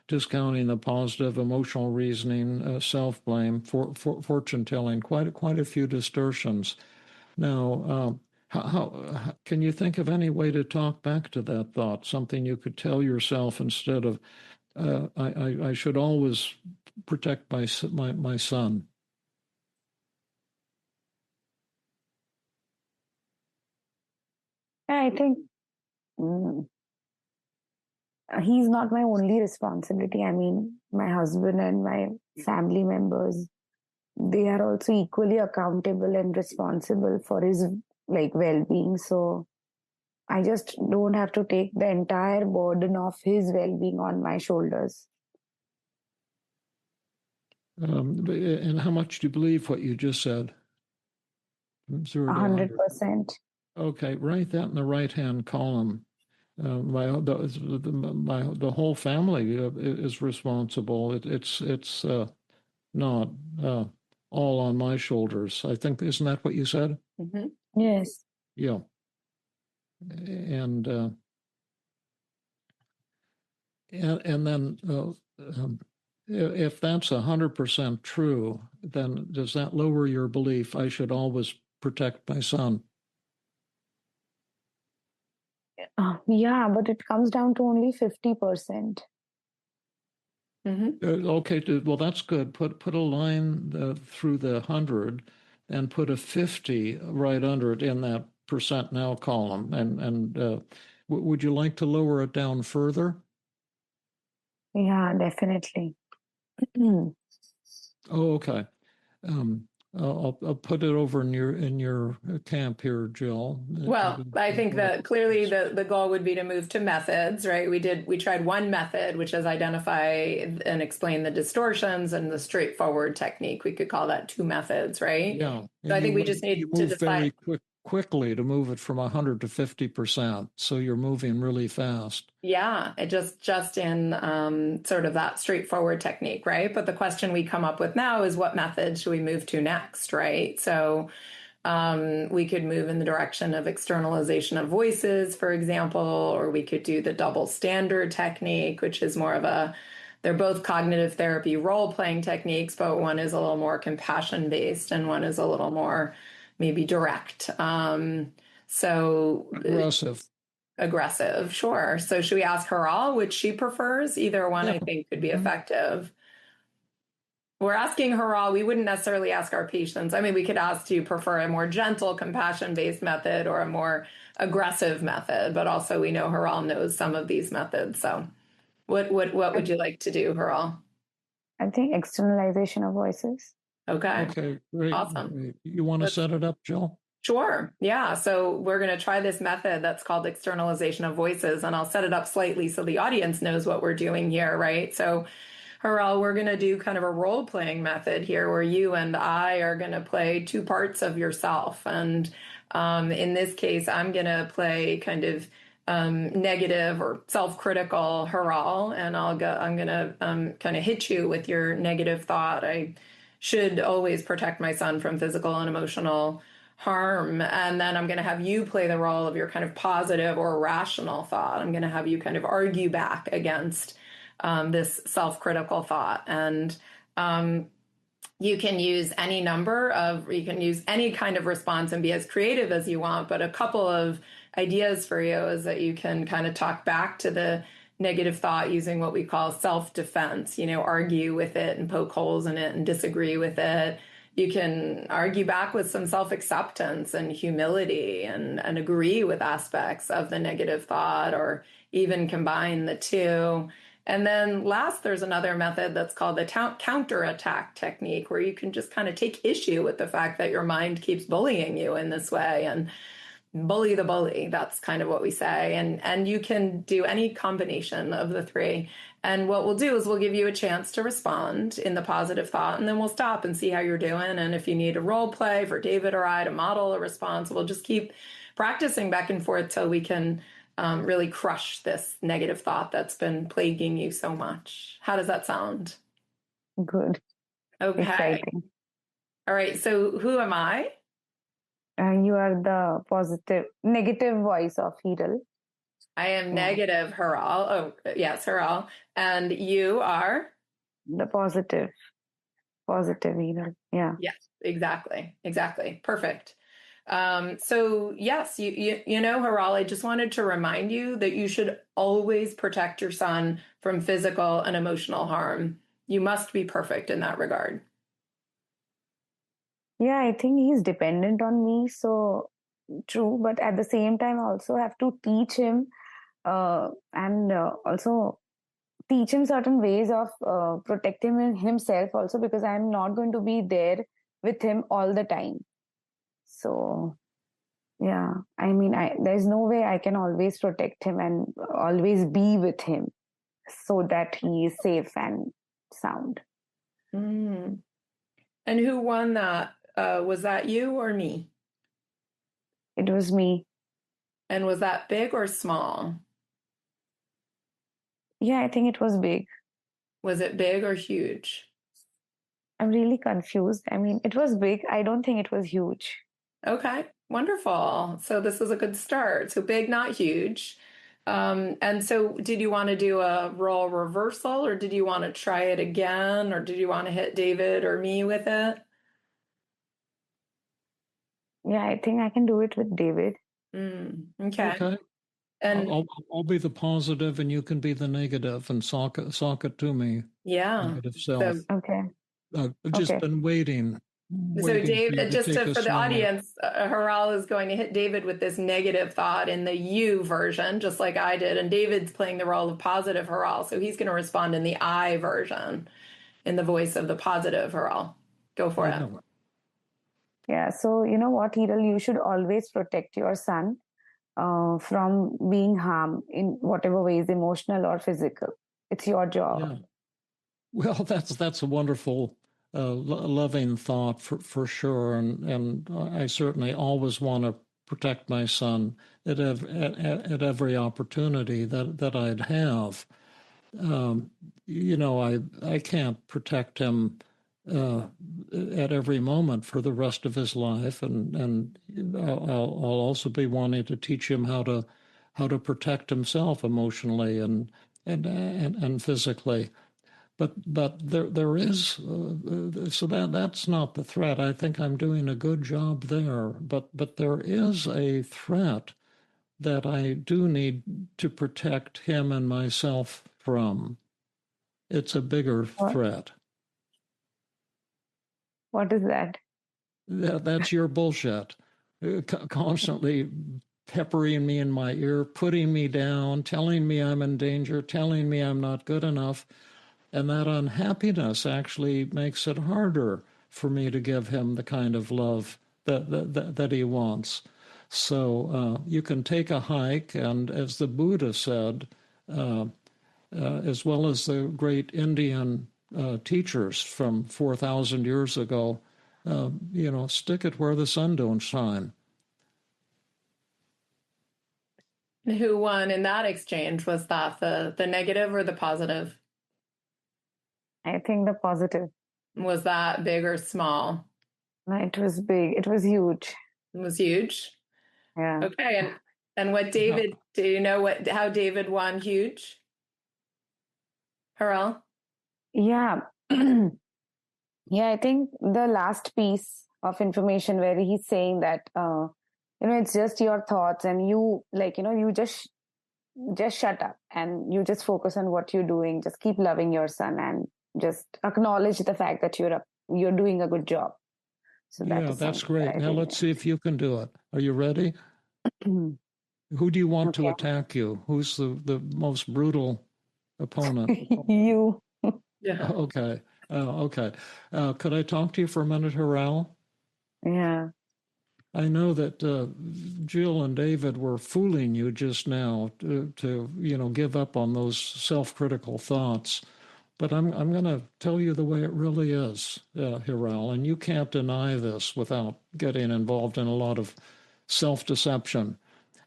discounting the positive, emotional reasoning, self-blame, fortune telling. Quite a few distortions. Now, how can you think of any way to talk back to that thought? Something you could tell yourself instead of I should always protect my son. I think he's not my only responsibility. I mean, my husband and my family members, they are also equally accountable and responsible for his well-being. So I just don't have to take the entire burden of his well-being on my shoulders. And how much do you believe what you just said? 100%. Okay, write that in the right-hand column. The whole family is responsible. It's not all on my shoulders. I think, isn't that what you said? Mm-hmm. Yes. Yeah. And then if that's 100% true, then does that lower your belief I should always protect my son? Yeah, but it comes down to only 50%. Okay, well, that's good. Put a line through the 100 and put a 50 right under it in that percent now column. And would you like to lower it down further? Yeah, definitely. Oh, okay. I'll put it over in your camp here, Jill. Well, I think that clearly the goal would be to move to methods, right? We tried one method, which is identify and explain the distortions, and the straightforward technique. We could call that 2 methods, right? Yeah. So I think we just need to decide very quickly to move it from 100 to 50%. So you're moving really fast. Yeah, it just in sort of that straightforward technique, right? But the question we come up with now is what method should we move to next, right? So we could move in the direction of externalization of voices, for example, or we could do the double standard technique, which is more of they're both cognitive therapy role-playing techniques, but one is a little more compassion-based and one is a little more maybe direct. So aggressive, sure. So should we ask Hiral which she prefers? Either one, I think, could be effective. We're asking Hiral. We wouldn't necessarily ask our patients. I mean, we could ask, do you prefer a more gentle, compassion-based method or a more aggressive method? But also we know Hiral knows some of these methods. So what would you like to do, Hiral? I think externalization of voices. Okay. Okay, great. Awesome. Great. You want to set it up, Jill? Sure. Yeah. So we're going to try this method that's called externalization of voices, and I'll set it up slightly so the audience knows what we're doing here, right? So, Hiral, we're going to do kind of a role playing method here where you and I are going to play two parts of yourself. And in this case, I'm going to play kind of negative or self-critical Hiral, and I'm going to kind of hit you with your negative thought. I should always protect my son from physical and emotional harm. And then I'm going to have you play the role of your kind of positive or rational thought. I'm going to have you kind of argue back against this self-critical thought. And you can use you can use any kind of response and be as creative as you want. But a couple of ideas for you is that you can kind of talk back to the negative thought using what we call self-defense, argue with it and poke holes in it and disagree with it. You can argue back with some self-acceptance and humility and agree with aspects of the negative thought or even combine the two. And then last, there's another method that's called the counterattack technique, where you can just kind of take issue with the fact that your mind keeps bullying you in this way and bully the bully. That's kind of what we say. And you can do any combination of the three. And what we'll do is we'll give you a chance to respond in the positive thought, and then we'll stop and see how you're doing. And if you need a role play for David or I to model a response, we'll just keep practicing back and forth till we can really crush this negative thought that's been plaguing you so much. How does that sound? Good. Okay. Exciting. All right. So who am I? You are the negative voice of Hiral. I am negative Hiral. Oh, yes, Hiral. And you are? The positive Hiral. Yeah. Yes, exactly. Perfect. So yes, you know, Hiral, I just wanted to remind you that you should always protect your son from physical and emotional harm. You must be perfect in that regard. Yeah, I think he's dependent on me, so true. But at the same time, I also have to teach him and also teach him certain ways of protecting himself also, because I'm not going to be there with him all the time. So yeah, I mean, there's no way I can always protect him and always be with him so that he is safe and sound. Mm. And who won that? Was that you or me? It was me. And was that big or small? Yeah, I think it was big. Was it big or huge? I'm really confused. I mean, it was big. I don't think it was huge. Okay, wonderful. So this is a good start. So big, not huge. And so did you want to do a role reversal, or did you want to try it again, or did you want to hit David or me with it? Yeah, I think I can do it with David. Okay. And I'll be the positive, and you can be the negative, and sock it to me. Yeah. Negative self. Okay. I've just been waiting. So David, for the audience, Hiral is going to hit David with this negative thought in the you version, just like I did. And David's playing the role of positive Hiral. So he's going to respond in the I version, in the voice of the positive Hiral. Go for it. Yeah. So you know what, Hiral, you should always protect your son from being harmed in whatever ways, emotional or physical. It's your job. Yeah. Well, that's a wonderful, loving thought for sure, and I certainly always want to protect my son at every opportunity that I'd have. I can't protect him at every moment for the rest of his life, and I'll also be wanting to teach him how to protect himself emotionally and physically. But there is so that's not the threat. I think I'm doing a good job there. But there is a threat that I do need to protect him and myself from. It's a bigger threat. What is that? That's your bullshit. Constantly peppering me in my ear, putting me down, telling me I'm in danger, telling me I'm not good enough. And that unhappiness actually makes it harder for me to give him the kind of love that he wants. So you can take a hike, and as the Buddha said, as well as the great Indian teachers from 4,000 years ago, stick it where the sun don't shine. Who won in that exchange? Was that the negative or the positive? I think the positive. Was that big or small? It was big. It was huge. It was huge. Yeah. Okay. And what David, do you know how David won huge? Hiral? Yeah. Yeah, I think the last piece of information where he's saying that, it's just your thoughts and you you just shut up and you just focus on what you're doing. Just keep loving your son and just acknowledge the fact that you're doing a good job. So that's great. Now let's see if you can do it. Are you ready? Who do you want to attack you? Who's the most brutal opponent? You. Yeah. Okay. Okay. Could I talk to you for a minute, Hiral? Yeah. I know that Jill and David were fooling you just now to give up on those self-critical thoughts. But I'm going to tell you the way it really is, Hiral, and you can't deny this without getting involved in a lot of self-deception.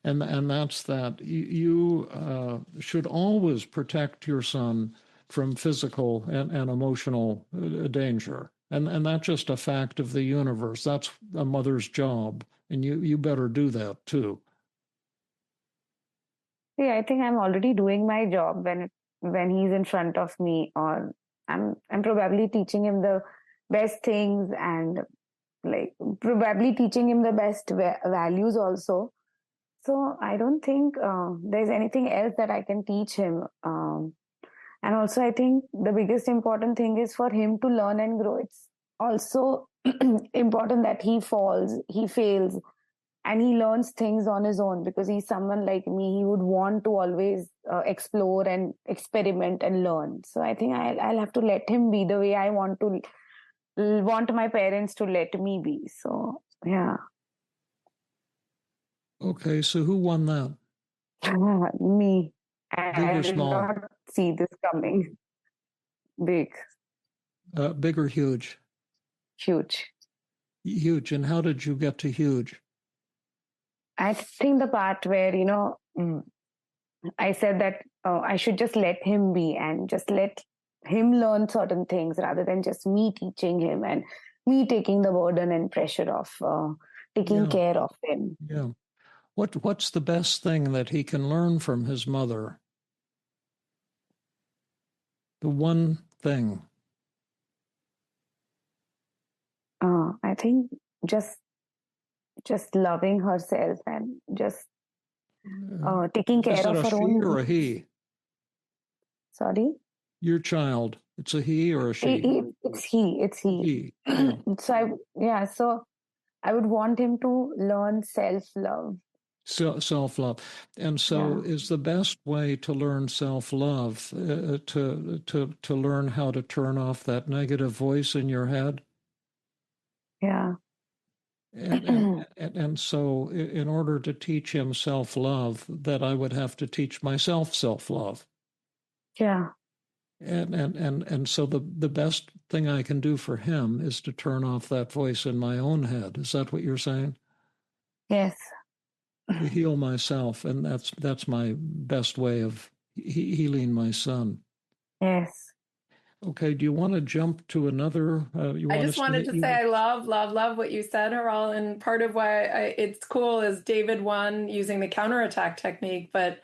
And that's that you should always protect your son from physical and emotional danger. And that's just a fact of the universe. That's a mother's job. And you better do that too. Yeah, I think I'm already doing my job when he's in front of me, or I'm probably teaching him the best things and like probably teaching him the best values also. So I don't think there's anything else that I can teach him. And also, I think the biggest important thing is for him to learn and grow. It's also important that he falls, he fails, and he learns things on his own, because he's someone like me. He would want to always explore and experiment and learn. So I think I'll have to let him be the way I want my parents to let me be. So yeah. Okay, so who won that? Me. Big I or did small? not see this coming. Big. Big or huge? Huge. Huge. And how did you get to huge? I think the part where, I said that I should just let him be and just let him learn certain things rather than just me teaching him and me taking the burden and pressure of taking care of him. Yeah. What's the best thing that he can learn from his mother? The one thing. I think just loving herself and just taking care of her own. Is it a she or a he? Sorry? Your child. It's a he or a she? It's he. It's he. Yeah. So I would want him to learn self-love. Self-love. And so is the best way to learn self-love to learn how to turn off that negative voice in your head? Yeah. And so in order to teach him self-love, that I would have to teach myself self-love. Yeah. And so the best thing I can do for him is to turn off that voice in my own head. Is that what you're saying? Yes. To heal myself, and that's my best way of healing my son. Yes. Okay, do you want to jump to another? I just wanted to say I love what you said, Hiral. And part of why it's cool is David won using the counterattack technique, but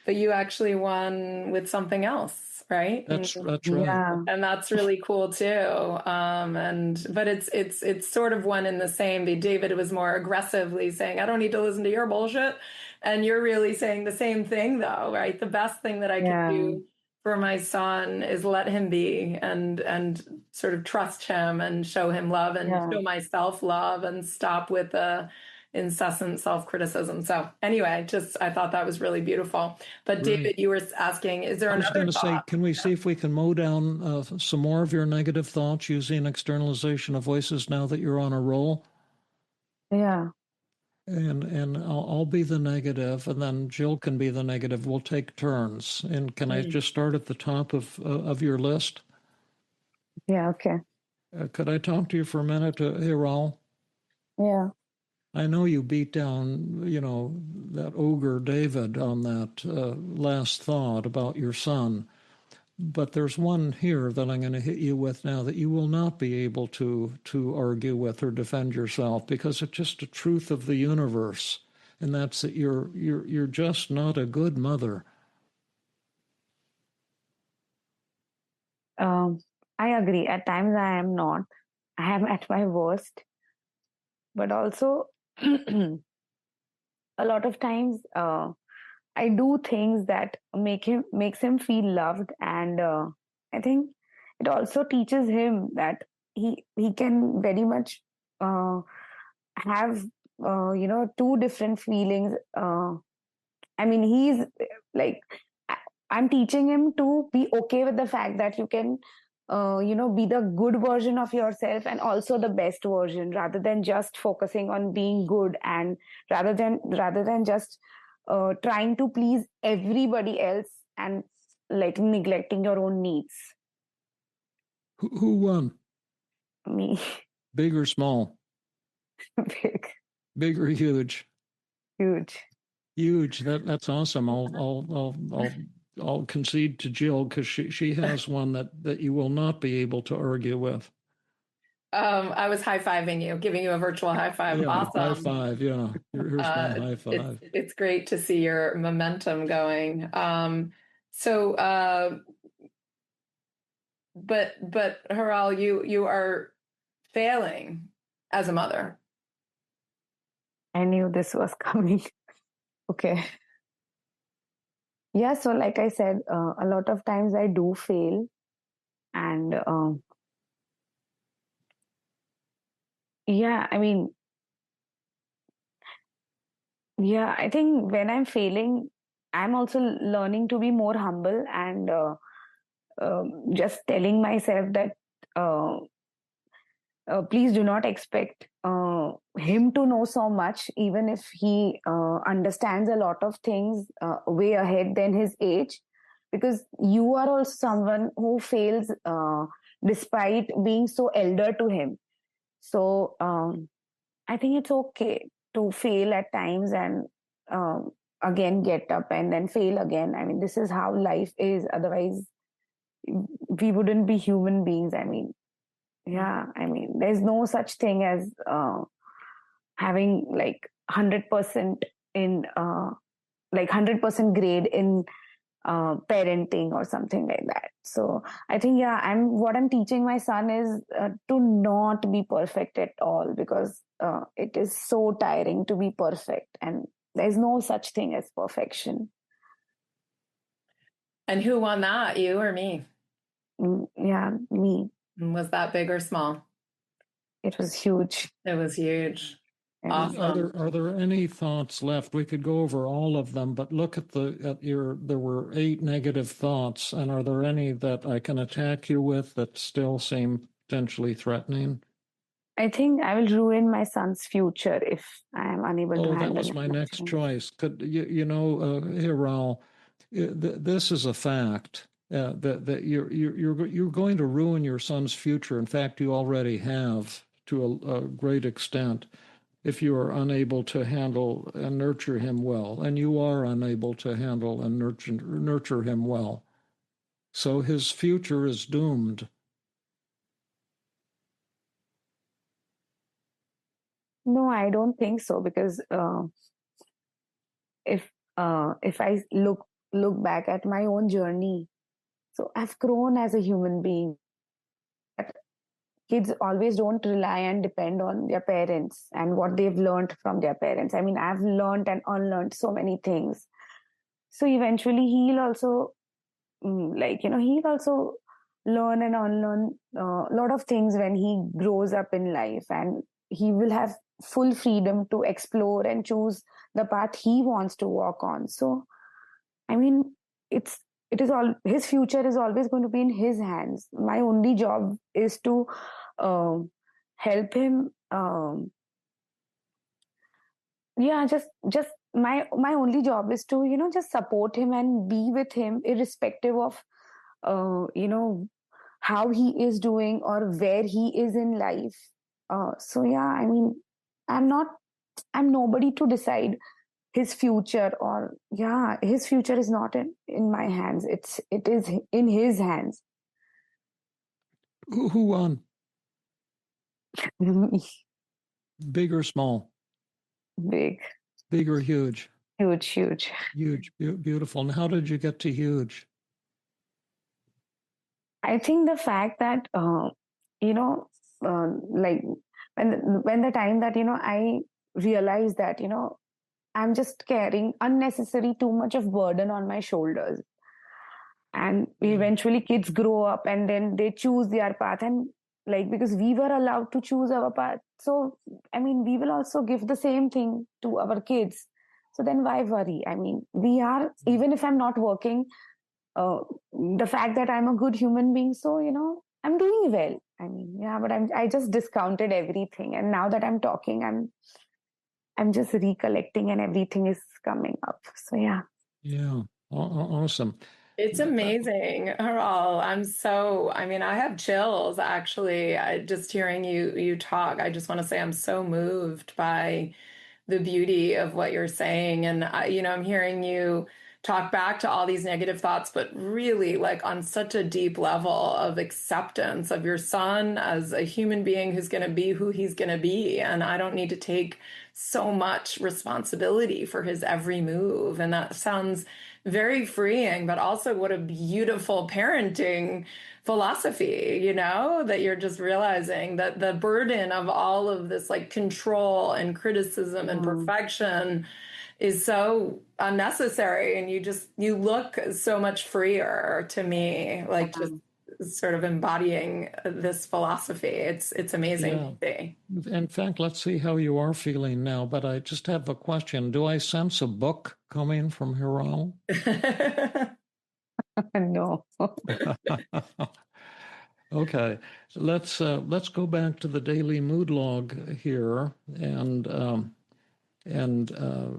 you actually won with something else, right? That's right. Yeah. And that's really cool too. But it's sort of one in the same. David was more aggressively saying, I don't need to listen to your bullshit. And you're really saying the same thing though, right? The best thing that I can do for my son is let him be and sort of trust him and show him love and show myself love and stop with the incessant self-criticism. So anyway, I thought that was really beautiful. But David, you were asking, is there another thought? I was going to say, can we see if we can mow down some more of your negative thoughts using externalization of voices now that you're on a roll? Yeah. And I'll be the negative, and then Jill can be the negative. We'll take turns. And can I just start at the top of your list? Yeah, okay. Could I talk to you for a minute, Hiral? Yeah. I know you beat down, that ogre David on that last thought about your son. But there's one here that I'm going to hit you with now that you will not be able to argue with or defend yourself, because it's just a truth of the universe, and that's that you're just not a good mother. I agree. At times I am not. I am at my worst. But also, a lot of times I do things that makes him feel loved, and I think it also teaches him that he can very much have two different feelings. I mean, he's like, I'm teaching him to be okay with the fact that you can be the good version of yourself and also the best version, rather than just focusing on being good, and rather than just trying to please everybody else and like neglecting your own needs. Who won? Me. Big or small? Big. Big or huge? Huge. Huge. That's awesome. I'll concede to Jill, because she has one that you will not be able to argue with. I was high-fiving you, giving you a virtual high five. Yeah, awesome. High five. Yeah. Here's my high five. It's great to see your momentum going. But Hiral, you are failing as a mother. I knew this was coming. Okay. Yeah, so like I said, a lot of times I do fail, and yeah, I mean, yeah, I think when I'm failing, I'm also learning to be more humble, and just telling myself that please do not expect him to know so much, even if he understands a lot of things way ahead than his age, because you are also someone who fails despite being so elder to him. So I think it's okay to fail at times, and again get up and then fail again. I mean, this is how life is. Otherwise, we wouldn't be human beings. I mean, yeah, I mean, there's no such thing as having like 100% in like 100% grade in parenting or something like that. So I think, yeah, what I'm teaching my son is to not be perfect at all, because it is so tiring to be perfect, and there's no such thing as perfection. And who won that, you or me? Yeah, me. Was that big or small? It was huge. It was huge. Awesome. Are there any thoughts left? We could go over all of them, but look at there were 8 negative thoughts, and are there any that I can attack you with that still seem potentially threatening? I think I will ruin my son's future if I am unable to handle it. Oh, that was my next choice. Could Hiral, this is a fact. That you're going to ruin your son's future. In fact, you already have to a great extent, if you are unable to handle and nurture him well, and you are unable to handle and nurture him well. So his future is doomed. No, I don't think so, because if I look back at my own journey, so I've grown as a human being. Kids always don't rely and depend on their parents and what they've learned from their parents. I mean, I've learned and unlearned so many things. So eventually he'll also like, he'll also learn and unlearn a lot of things when he grows up in life, and he will have full freedom to explore and choose the path he wants to walk on. So, I mean, it is all, his future is always going to be in his hands. My only job is to help him. Just my only job is to just support him and be with him, irrespective of how he is doing or where he is in life. So yeah, I mean, I'm nobody to decide his future, or his future is not in my hands. It is in his hands. Who won? Big or small? Big. Big or huge? Huge. Huge. Beautiful. And how did you get to huge? I think the fact that like when the time that I realized that I'm just carrying unnecessary too much of burden on my shoulders, and eventually kids grow up and then they choose their path, and like, because we were allowed to choose our path, so I mean, we will also give the same thing to our kids. So then why worry? I mean, we are, even if I'm not working, the fact that I'm a good human being, so I'm doing well. I mean, but I just discounted everything, and now that I'm talking, I'm just recollecting, and everything is coming up. So yeah. Awesome. It's amazing, Hiral. I mean, I have chills actually. Just hearing you talk. I just want to say I'm so moved by the beauty of what you're saying. And I'm hearing you talk back to all these negative thoughts, but really like on such a deep level of acceptance of your son as a human being who's going to be who he's going to be. And I don't need to take so much responsibility for his every move. And that sounds very freeing, but also what a beautiful parenting philosophy, that you're just realizing that the burden of all of this like control and criticism and perfection is so unnecessary, and you look so much freer to me, like just sort of embodying this philosophy. It's amazing to see. In fact, let's see how you are feeling now, but I just have a question. Do I sense a book coming from Hiral? No. Okay, let's go back to the daily mood log here, and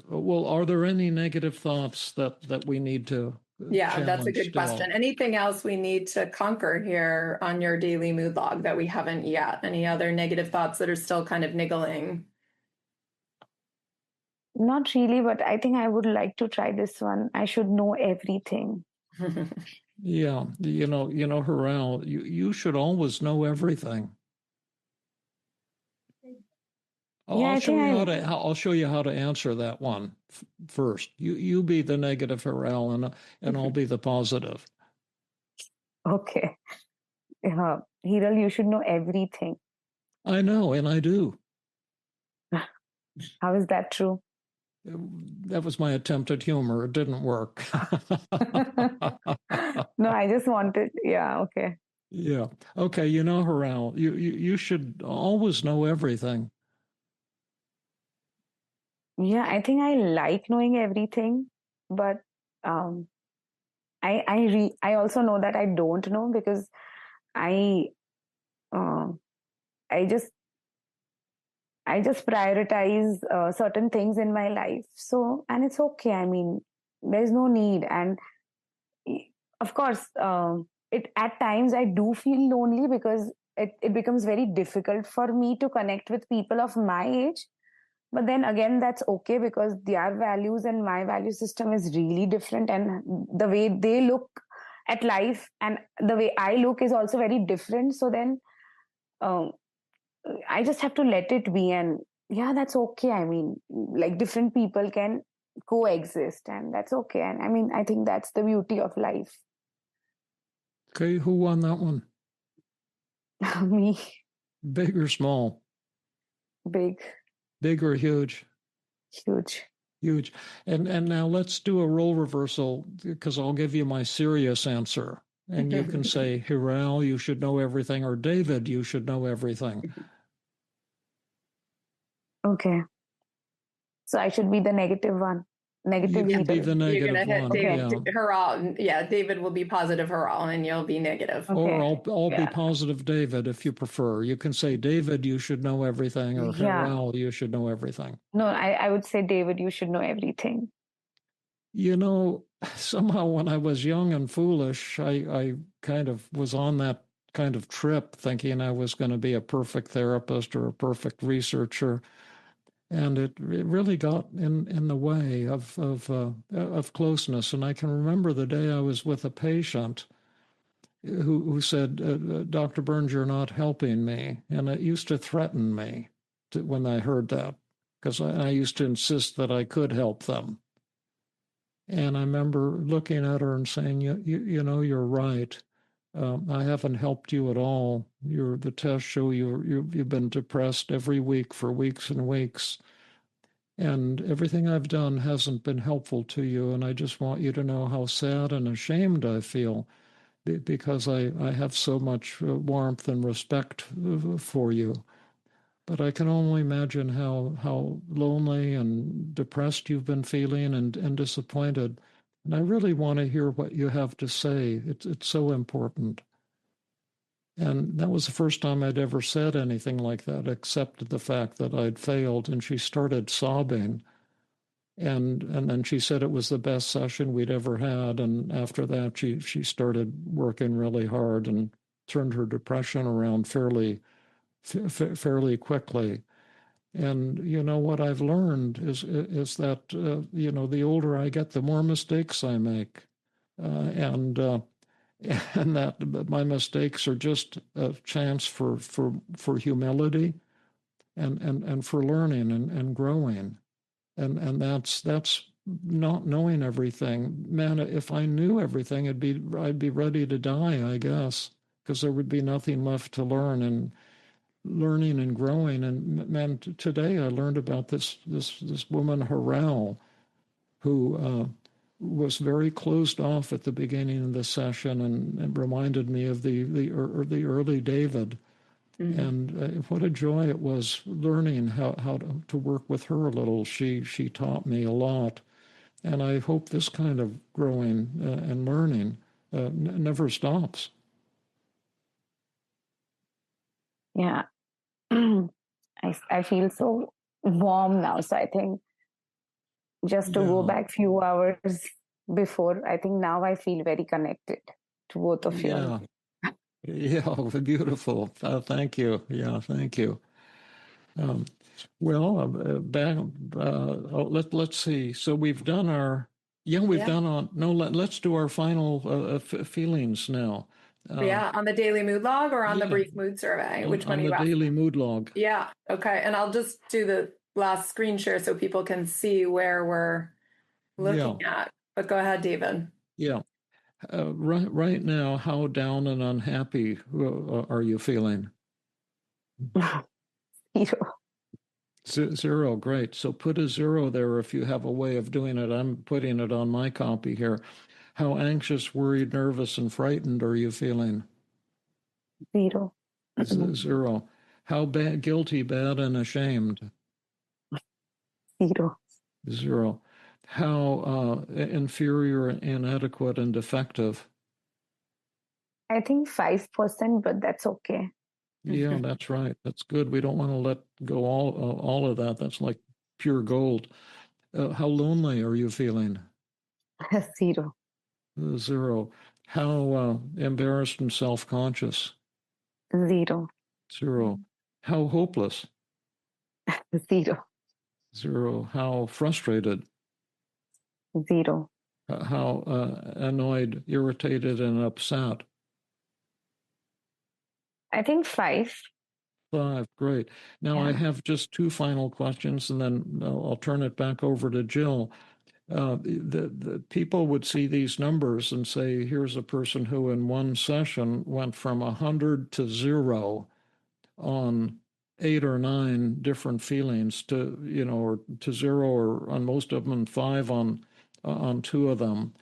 well, are there any negative thoughts that we need to Yeah, that's a good still? question. Anything else we need to conquer here on your daily mood log that we haven't yet? Any other negative thoughts that are still kind of niggling? Not really, but I think I would like to try this one. I should know everything. Yeah, Hiral, you should always know everything. I'll show you how to answer that one first. You be the negative, Hiral, and I'll be the positive. Okay. Hiral, you should know everything. I know, and I do. How is that true? That was my attempt at humor. It didn't work. No, I just wanted, okay. Yeah. Okay, Hiral, you should always know everything. Yeah, I think I like knowing everything, but I also know that I don't know, because I just prioritize certain things in my life. So, and it's okay. I mean, there's no need. And of course, at times I do feel lonely, because it becomes very difficult for me to connect with people of my age. But then again, that's okay, because their values and my value system is really different, and the way they look at life and the way I look is also very different. So then I just have to let it be, and that's okay. I mean, like, different people can coexist, and that's okay. And I mean, I think that's the beauty of life. Okay, who won that one? Me. Big or small? Big. Big or huge? Huge. Huge. And now let's do a role reversal, because I'll give you my serious answer. And you can say, Hiral, you should know everything, or David, you should know everything. Okay. So I should be the negative one. Negative You can leader. be the You're negative gonna hit one. David, Yeah. Hiral. Yeah, David will be positive Hiral, and you'll be negative. Okay. Or I'll be Yeah. positive David if you prefer. You can say, David, you should know everything, or Yeah. Hiral, you should know everything. No, I would say, David, you should know everything. You know, somehow when I was young and foolish, I kind of was on that kind of trip thinking I was going to be a perfect therapist or a perfect researcher. And it really got in the way of closeness. And I can remember the day I was with a patient who said, Dr. Burns, you're not helping me. And it used to threaten me when I heard that, because I used to insist that I could help them. And I remember looking at her and saying, you know, you're right. I haven't helped you at all. The tests show you've been depressed every week for weeks and weeks. And everything I've done hasn't been helpful to you. And I just want you to know how sad and ashamed I feel, because I have so much warmth and respect for you. But I can only imagine how lonely and depressed you've been feeling, and disappointed. And I really want to hear what you have to say. It's so important. And that was the first time I'd ever said anything like that, except the fact that I'd failed. And she started sobbing. And then she said it was the best session we'd ever had. And after that, she started working really hard and turned her depression around fairly quickly. And you know what I've learned is that you know, the older I get, the more mistakes I make, and and that my mistakes are just a chance for humility and for learning and growing. And that's not knowing everything. Man, if I knew everything, I'd be ready to die, I guess, because there would be nothing left to learn. And learning and growing. And man, today I learned about this woman Hiral, who was very closed off at the beginning of the session, and reminded me of the early David. Mm-hmm. And what a joy it was learning how to work with her a little. She taught me a lot, and I hope this kind of growing and learning never stops. Yeah. I feel so warm now. So I think just to go back few hours before, I think now I feel very connected to both of you. Yeah. Yeah, beautiful. Thank you. Yeah, thank you. Let's see. So we've done our, done on, no, let's do our final feelings now. On the daily mood log or on the brief mood survey? Which one on are you the daily mood log. Yeah. Okay. And I'll just do the last screen share so people can see where we're looking at. But go ahead, David. Yeah. Right now, how down and unhappy are you feeling? 0. 0, great. So put a 0 there if you have a way of doing it. I'm putting it on my copy here. How anxious, worried, nervous, and frightened are you feeling? 0. 0. How bad, guilty, bad, and ashamed? 0. 0. How inferior, inadequate, and defective? I think 5%, but that's okay. Yeah, that's right. That's good. We don't want to let go all of that. That's like pure gold. How lonely are you feeling? 0. 0. How embarrassed and self-conscious? 0. 0. How hopeless? 0. 0. How frustrated? 0. How annoyed, irritated, and upset? I think 5. 5, great. Now I have just 2 final questions, and then I'll turn it back over to Jill. The people would see these numbers and say, here's a person who in one session went from 100 to 0 on 8 or 9 different feelings to, or to 0 or on most of them and 5 on 2 of them.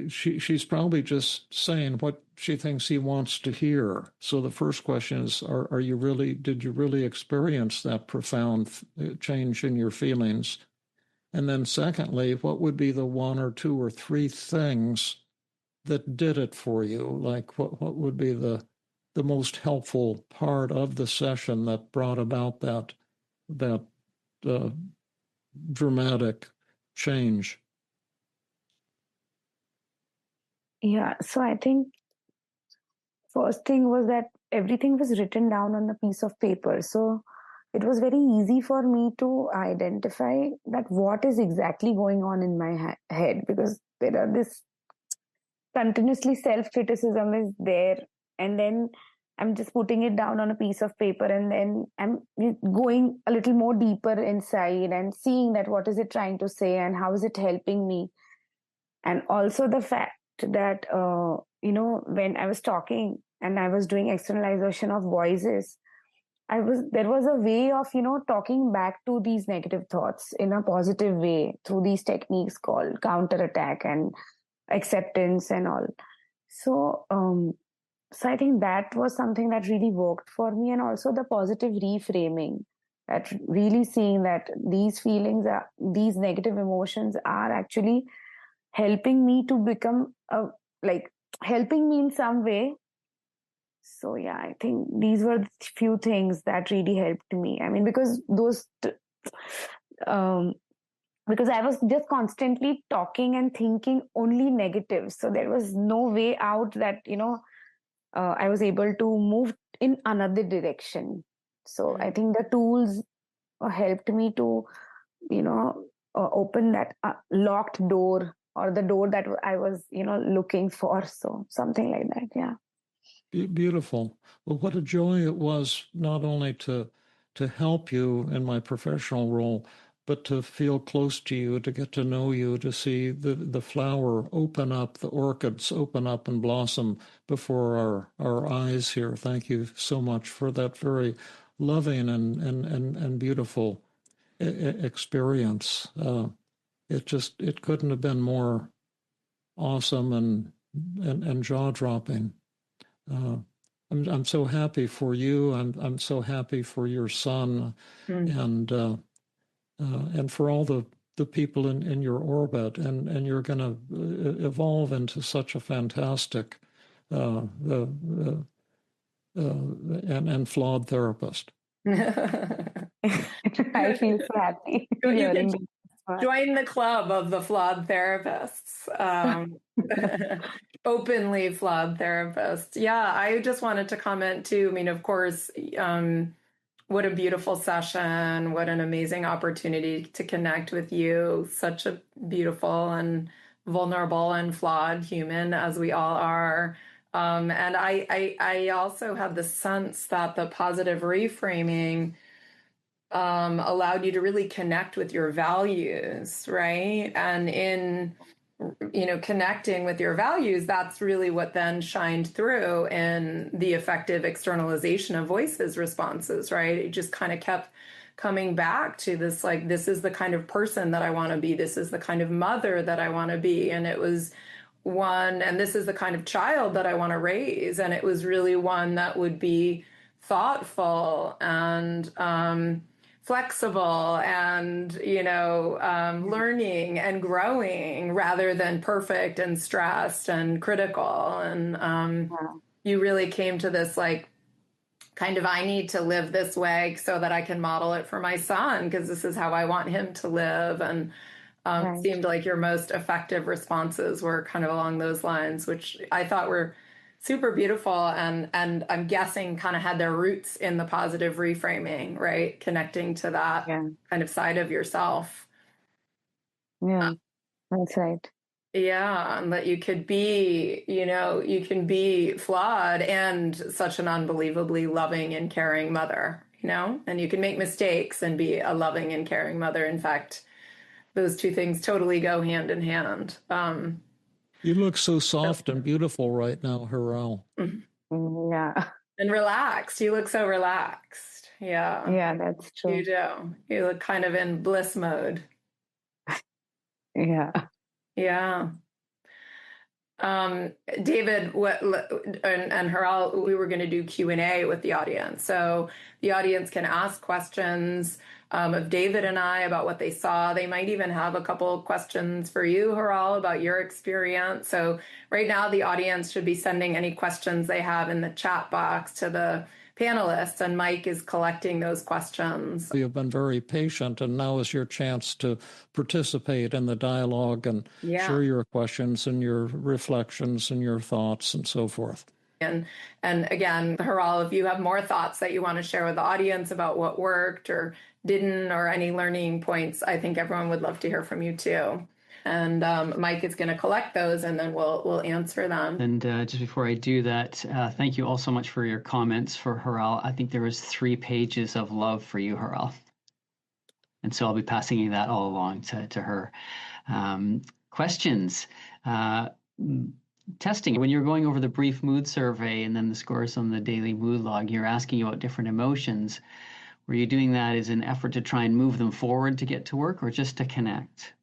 She's probably just saying what she thinks he wants to hear. So the first question is, did you really experience that profound change in your feelings? And then secondly, what would be the 1 or 2 or 3 things that did it for you? Like what would be the most helpful part of the session that brought about that dramatic change? Yeah, so I think first thing was that everything was written down on a piece of paper. So it was very easy for me to identify that what is exactly going on in my head, because there are this continuously self-criticism is there, and then I'm just putting it down on a piece of paper, and then I'm going a little more deeper inside and seeing that what is it trying to say and how is it helping me. And also the fact that when I was talking and I was doing externalization of voices, there was a way of talking back to these negative thoughts in a positive way through these techniques called counterattack and acceptance and all. So I think that was something that really worked for me. And also the positive reframing, that really seeing that these feelings these negative emotions are actually helping me to become helping me in some way. So yeah, I think these were the few things that really helped me. I mean, because because I was just constantly talking and thinking only negative. So there was no way out that, I was able to move in another direction. So I think the tools helped me to, open that locked door, or the door that I was, looking for. So something like that. Yeah. Beautiful. Well, what a joy it was not only to help you in my professional role, but to feel close to you, to get to know you, to see the flower open up, the orchids open up and blossom before our eyes here. Thank you so much for that very loving and beautiful experience. It couldn't have been more awesome and jaw-dropping. I'm so happy for you. I'm so happy for your son, and for all the people in your orbit, and you're going to evolve into such a fantastic and flawed therapist. I feel so happy hearing this. Join the club of the flawed therapists. Openly flawed therapists. Yeah, I just wanted to comment too. I mean, of course, what a beautiful session. What an amazing opportunity to connect with you. Such a beautiful and vulnerable and flawed human, as we all are. And I also had the sense that the positive reframing allowed you to really connect with your values, right? And in connecting with your values, that's really what then shined through in the effective externalization of voices responses, right? It just kind of kept coming back to this, like, this is the kind of person that I want to be. This is the kind of mother that I want to be. And it was one, and this is the kind of child that I want to raise. And it was really one that would be thoughtful and flexible and, learning and growing rather than perfect and stressed and critical. And you really came to this, like, kind of, I need to live this way so that I can model it for my son, because this is how I want him to live. And it seemed like your most effective responses were kind of along those lines, which I thought were super beautiful, and I'm guessing kind of had their roots in the positive reframing, right? Connecting to that kind of side of yourself. Yeah, that's right. Yeah, and that you could be, you can be flawed and such an unbelievably loving and caring mother, and you can make mistakes and be a loving and caring mother. In fact, those two things totally go hand in hand. You look so soft and beautiful right now, Hiral. Yeah. And relaxed. You look so relaxed. Yeah. Yeah, that's true. You do. You look kind of in bliss mode. Yeah. Yeah. David, and Hiral, we were going to do Q&A with the audience. So the audience can ask questions of David and I about what they saw. They might even have a couple of questions for you, Hiral, about your experience. So right now the audience should be sending any questions they have in the chat box to the panelists, and Mike is collecting those questions. You've been very patient, and now is your chance to participate in the dialogue and share your questions and your reflections and your thoughts and so forth. And again, Hiral, if you have more thoughts that you want to share with the audience about what worked or didn't, or any learning points, I think everyone would love to hear from you too. And Mike is going to collect those, and then we'll answer them. And just before I do that, thank you all so much for your comments for Hiral. I think there was 3 pages of love for you, Hiral. And so I'll be passing that all along to her. Questions. Testing. When you're going over the brief mood survey and then the scores on the daily mood log, you're asking about different emotions. Were you doing that as an effort to try and move them forward to get to work, or just to connect?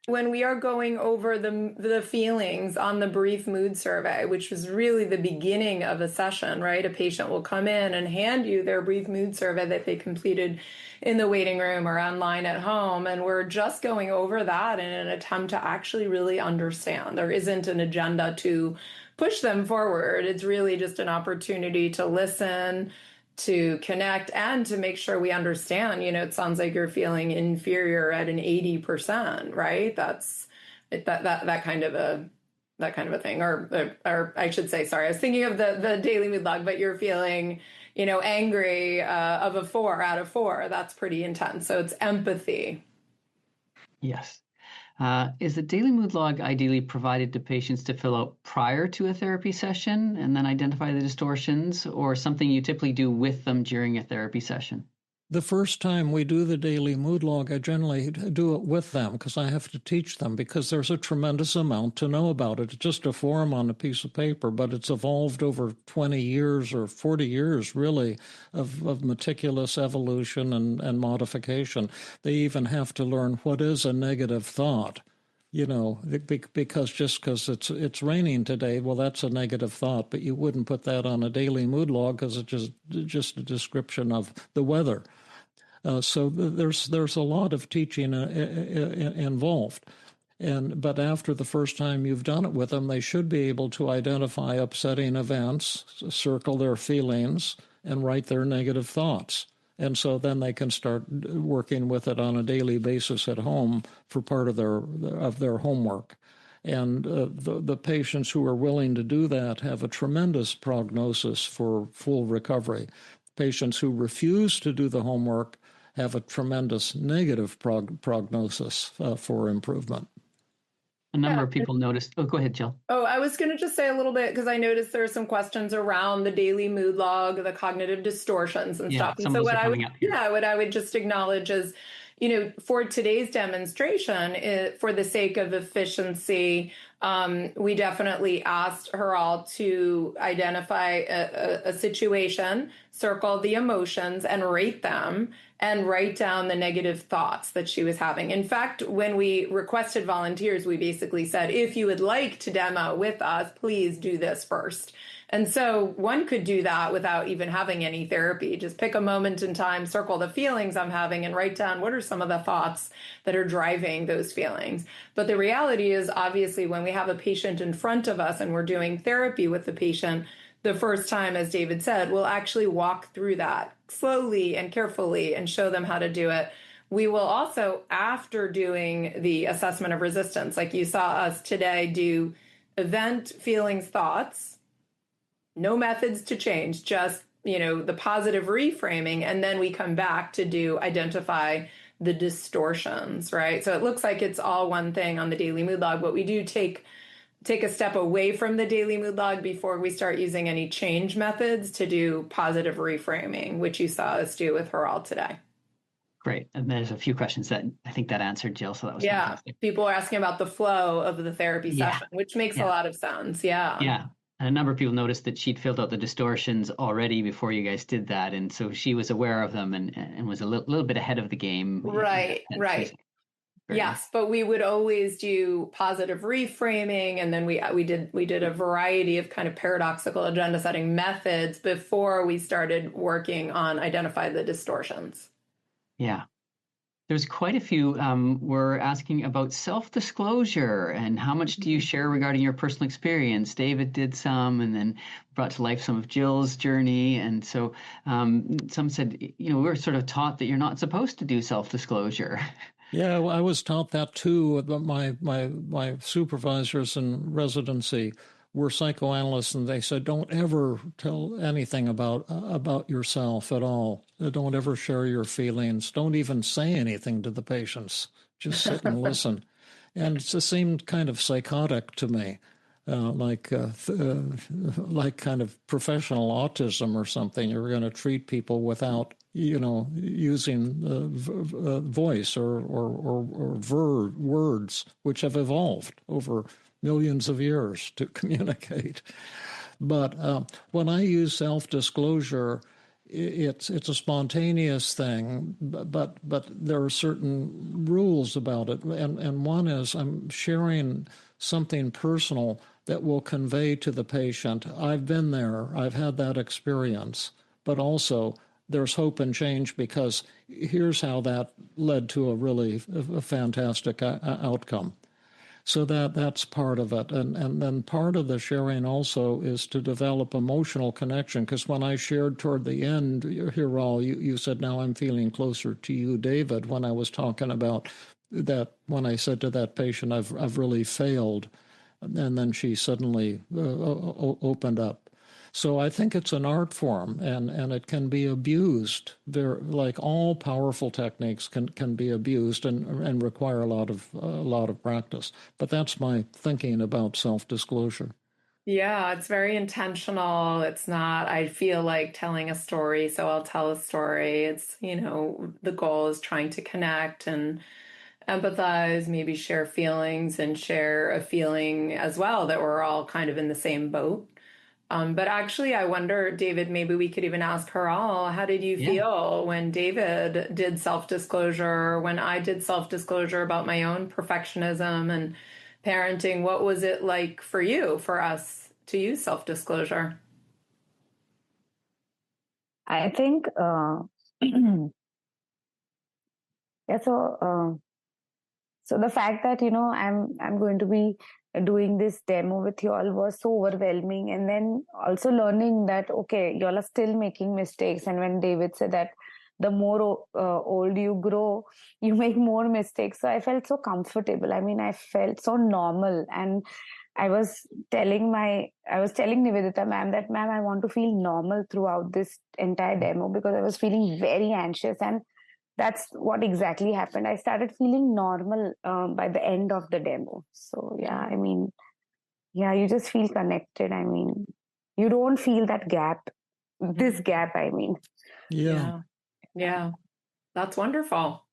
When we are going over the feelings on the brief mood survey, which was really the beginning of a session, right? A patient will come in and hand you their brief mood survey that they completed in the waiting room or online at home. And we're just going over that in an attempt to actually really understand. There isn't an agenda to push them forward. It's really just an opportunity to listen, to connect, and to make sure we understand. It sounds like you're feeling inferior at an 80%, right? That's that kind of a thing. Or I should say, sorry, I was thinking of the daily mood log, but you're feeling, angry of a 4 out of 4. That's pretty intense. So it's empathy. Yes. Is the daily mood log ideally provided to patients to fill out prior to a therapy session and then identify the distortions, or something you typically do with them during a therapy session? The first time we do the daily mood log, I generally do it with them because I have to teach them, because there's a tremendous amount to know about it. It's just a form on a piece of paper, but it's evolved over 20 years or 40 years, really, of meticulous evolution and modification. They even have to learn what is a negative thought. Because it's raining today, well, that's a negative thought, but you wouldn't put that on a daily mood log because it's just a description of the weather. So there's a lot of teaching involved. But after the first time you've done it with them, they should be able to identify upsetting events, circle their feelings, and write their negative thoughts. And so then they can start working with it on a daily basis at home for part of their homework. And the patients who are willing to do that have a tremendous prognosis for full recovery. Patients who refuse to do the homework have a tremendous negative prognosis for improvement. A number of people noticed. Oh, go ahead, Jill. Oh, I was going to just say a little bit, because I noticed there are some questions around the daily mood log, the cognitive distortions and stuff. And so what I would just acknowledge is, for today's demonstration, for the sake of efficiency, we definitely asked Hiral to identify a situation, circle the emotions and rate them, and write down the negative thoughts that she was having. In fact, when we requested volunteers, we basically said, if you would like to demo with us, please do this first. And so one could do that without even having any therapy. Just pick a moment in time, circle the feelings I'm having, and write down what are some of the thoughts that are driving those feelings. But the reality is, obviously, when we have a patient in front of us and we're doing therapy with the patient, the first time, as David said, we'll actually walk through that slowly and carefully and show them how to do it. We will also, after doing the assessment of resistance, like you saw us today do event, feelings, thoughts, no methods to change, just, the positive reframing. And then we come back to identify the distortions, right? So it looks like it's all one thing on the daily mood log, but we do take a step away from the daily mood log before we start using any change methods to do positive reframing, which you saw us do with Hiral today. Great. And there's a few questions that I think that answered, Jill. So that was fantastic. People are asking about the flow of the therapy session, which makes a lot of sense. Yeah. And a number of people noticed that she'd filled out the distortions already before you guys did that, and so she was aware of them and was a little bit ahead of the game. Right. Yes, but we would always do positive reframing, and then we did a variety of kind of paradoxical agenda setting methods before we started working on identify the distortions. Yeah. There's quite a few were asking about self-disclosure and how much do you share regarding your personal experience. David did some and then brought to life some of Jill's journey. And so some said, we were sort of taught that you're not supposed to do self-disclosure. Yeah, well, I was taught that too. My supervisors in residency were psychoanalysts, and they said, "Don't ever tell anything about yourself at all. Don't ever share your feelings. Don't even say anything to the patients. Just sit and listen." And it just seemed kind of psychotic to me, like kind of professional autism or something. You're going to treat people without using voice or words, which have evolved over millions of years to communicate. But when I use self-disclosure, it's a spontaneous thing, but there are certain rules about it, and one is I'm sharing something personal that will convey to the patient, I've been there, I've had that experience, but also there's hope and change because here's how that led to a really fantastic outcome. So that's part of it. And then part of the sharing also is to develop emotional connection, because when I shared toward the end, Hiral, you said, now I'm feeling closer to you, David, when I was talking about that, when I said to that patient, I've really failed. And then she suddenly opened up. So I think it's an art form, and it can be abused. Like all powerful techniques can be abused and require a lot of practice. But that's my thinking about self-disclosure. Yeah, it's very intentional. It's not, I feel like telling a story, so I'll tell a story. It's, the goal is trying to connect and empathize, maybe share feelings and share a feeling as well that we're all kind of in the same boat. But actually, I wonder, David, maybe we could even ask Hiral, how did you feel when David did self-disclosure, when I did self-disclosure about my own perfectionism and parenting? What was it like for you, for us to use self-disclosure? I think, so the fact that, I'm going to be doing this demo with you all was so overwhelming. And then also learning that, okay, you all are still making mistakes. And when David said that the more old you grow, you make more mistakes. So I felt so comfortable. I mean, I felt so normal. And I was telling Nivedita ma'am that, ma'am, I want to feel normal throughout this entire demo because I was feeling very anxious. And that's what exactly happened. I started feeling normal by the end of the demo. So you just feel connected. I mean, you don't feel that gap, this gap, I mean. Yeah. That's wonderful.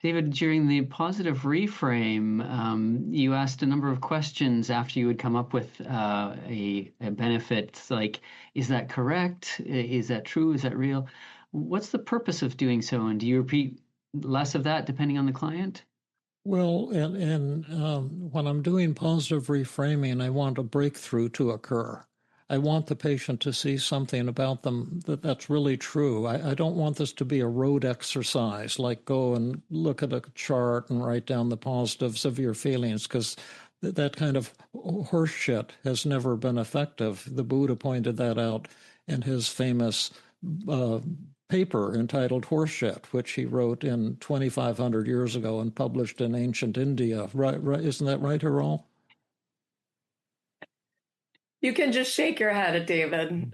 David, during the positive reframe, you asked a number of questions after you had come up with a benefit, like, is that correct? Is that true? Is that real? What's the purpose of doing so? And do you repeat less of that depending on the client? Well, and when I'm doing positive reframing, I want a breakthrough to occur. I want the patient to see something about them that's really true. I don't want this to be a rote exercise, like go and look at a chart and write down the positives of your feelings, because that kind of horse shit has never been effective. The Buddha pointed that out in his famous paper entitled Horse Shit, which he wrote in 2,500 years ago and published in ancient India. Right? Isn't that right, Hiral? You can just shake your head at David.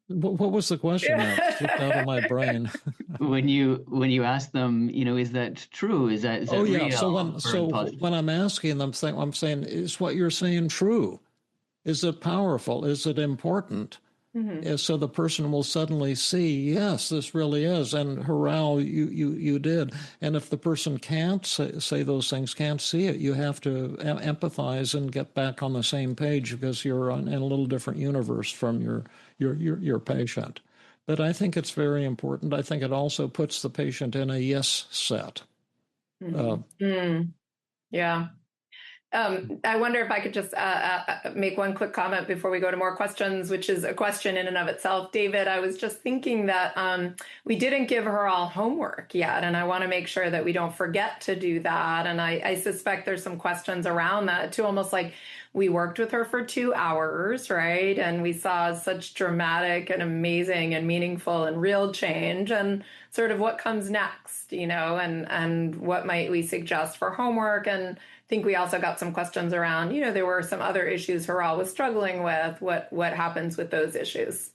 What was the question? That slipped out of my brain. when you ask them, is that true? Is that real? So when I'm asking them, I'm saying, is what you're saying true? Is it powerful? Is it important? So the person will suddenly see, yes, this really is. And Hiral, you did. And if the person can't say those things, can't see it, you have to empathize and get back on the same page because you're in a little different universe from your patient. But I think it's very important. I think it also puts the patient in a yes set. Yeah. I wonder if I could just make one quick comment before we go to more questions, which is a question in and of itself. David, I was just thinking that we didn't give her all homework yet, and I want to make sure that we don't forget to do that. And I suspect there's some questions around that too, almost like we worked with her for 2 hours, right? And we saw such dramatic and amazing and meaningful and real change, and sort of what comes next, and what might we suggest for homework. And I think we also got some questions around, there were some other issues Hiral was struggling with. What happens with those issues?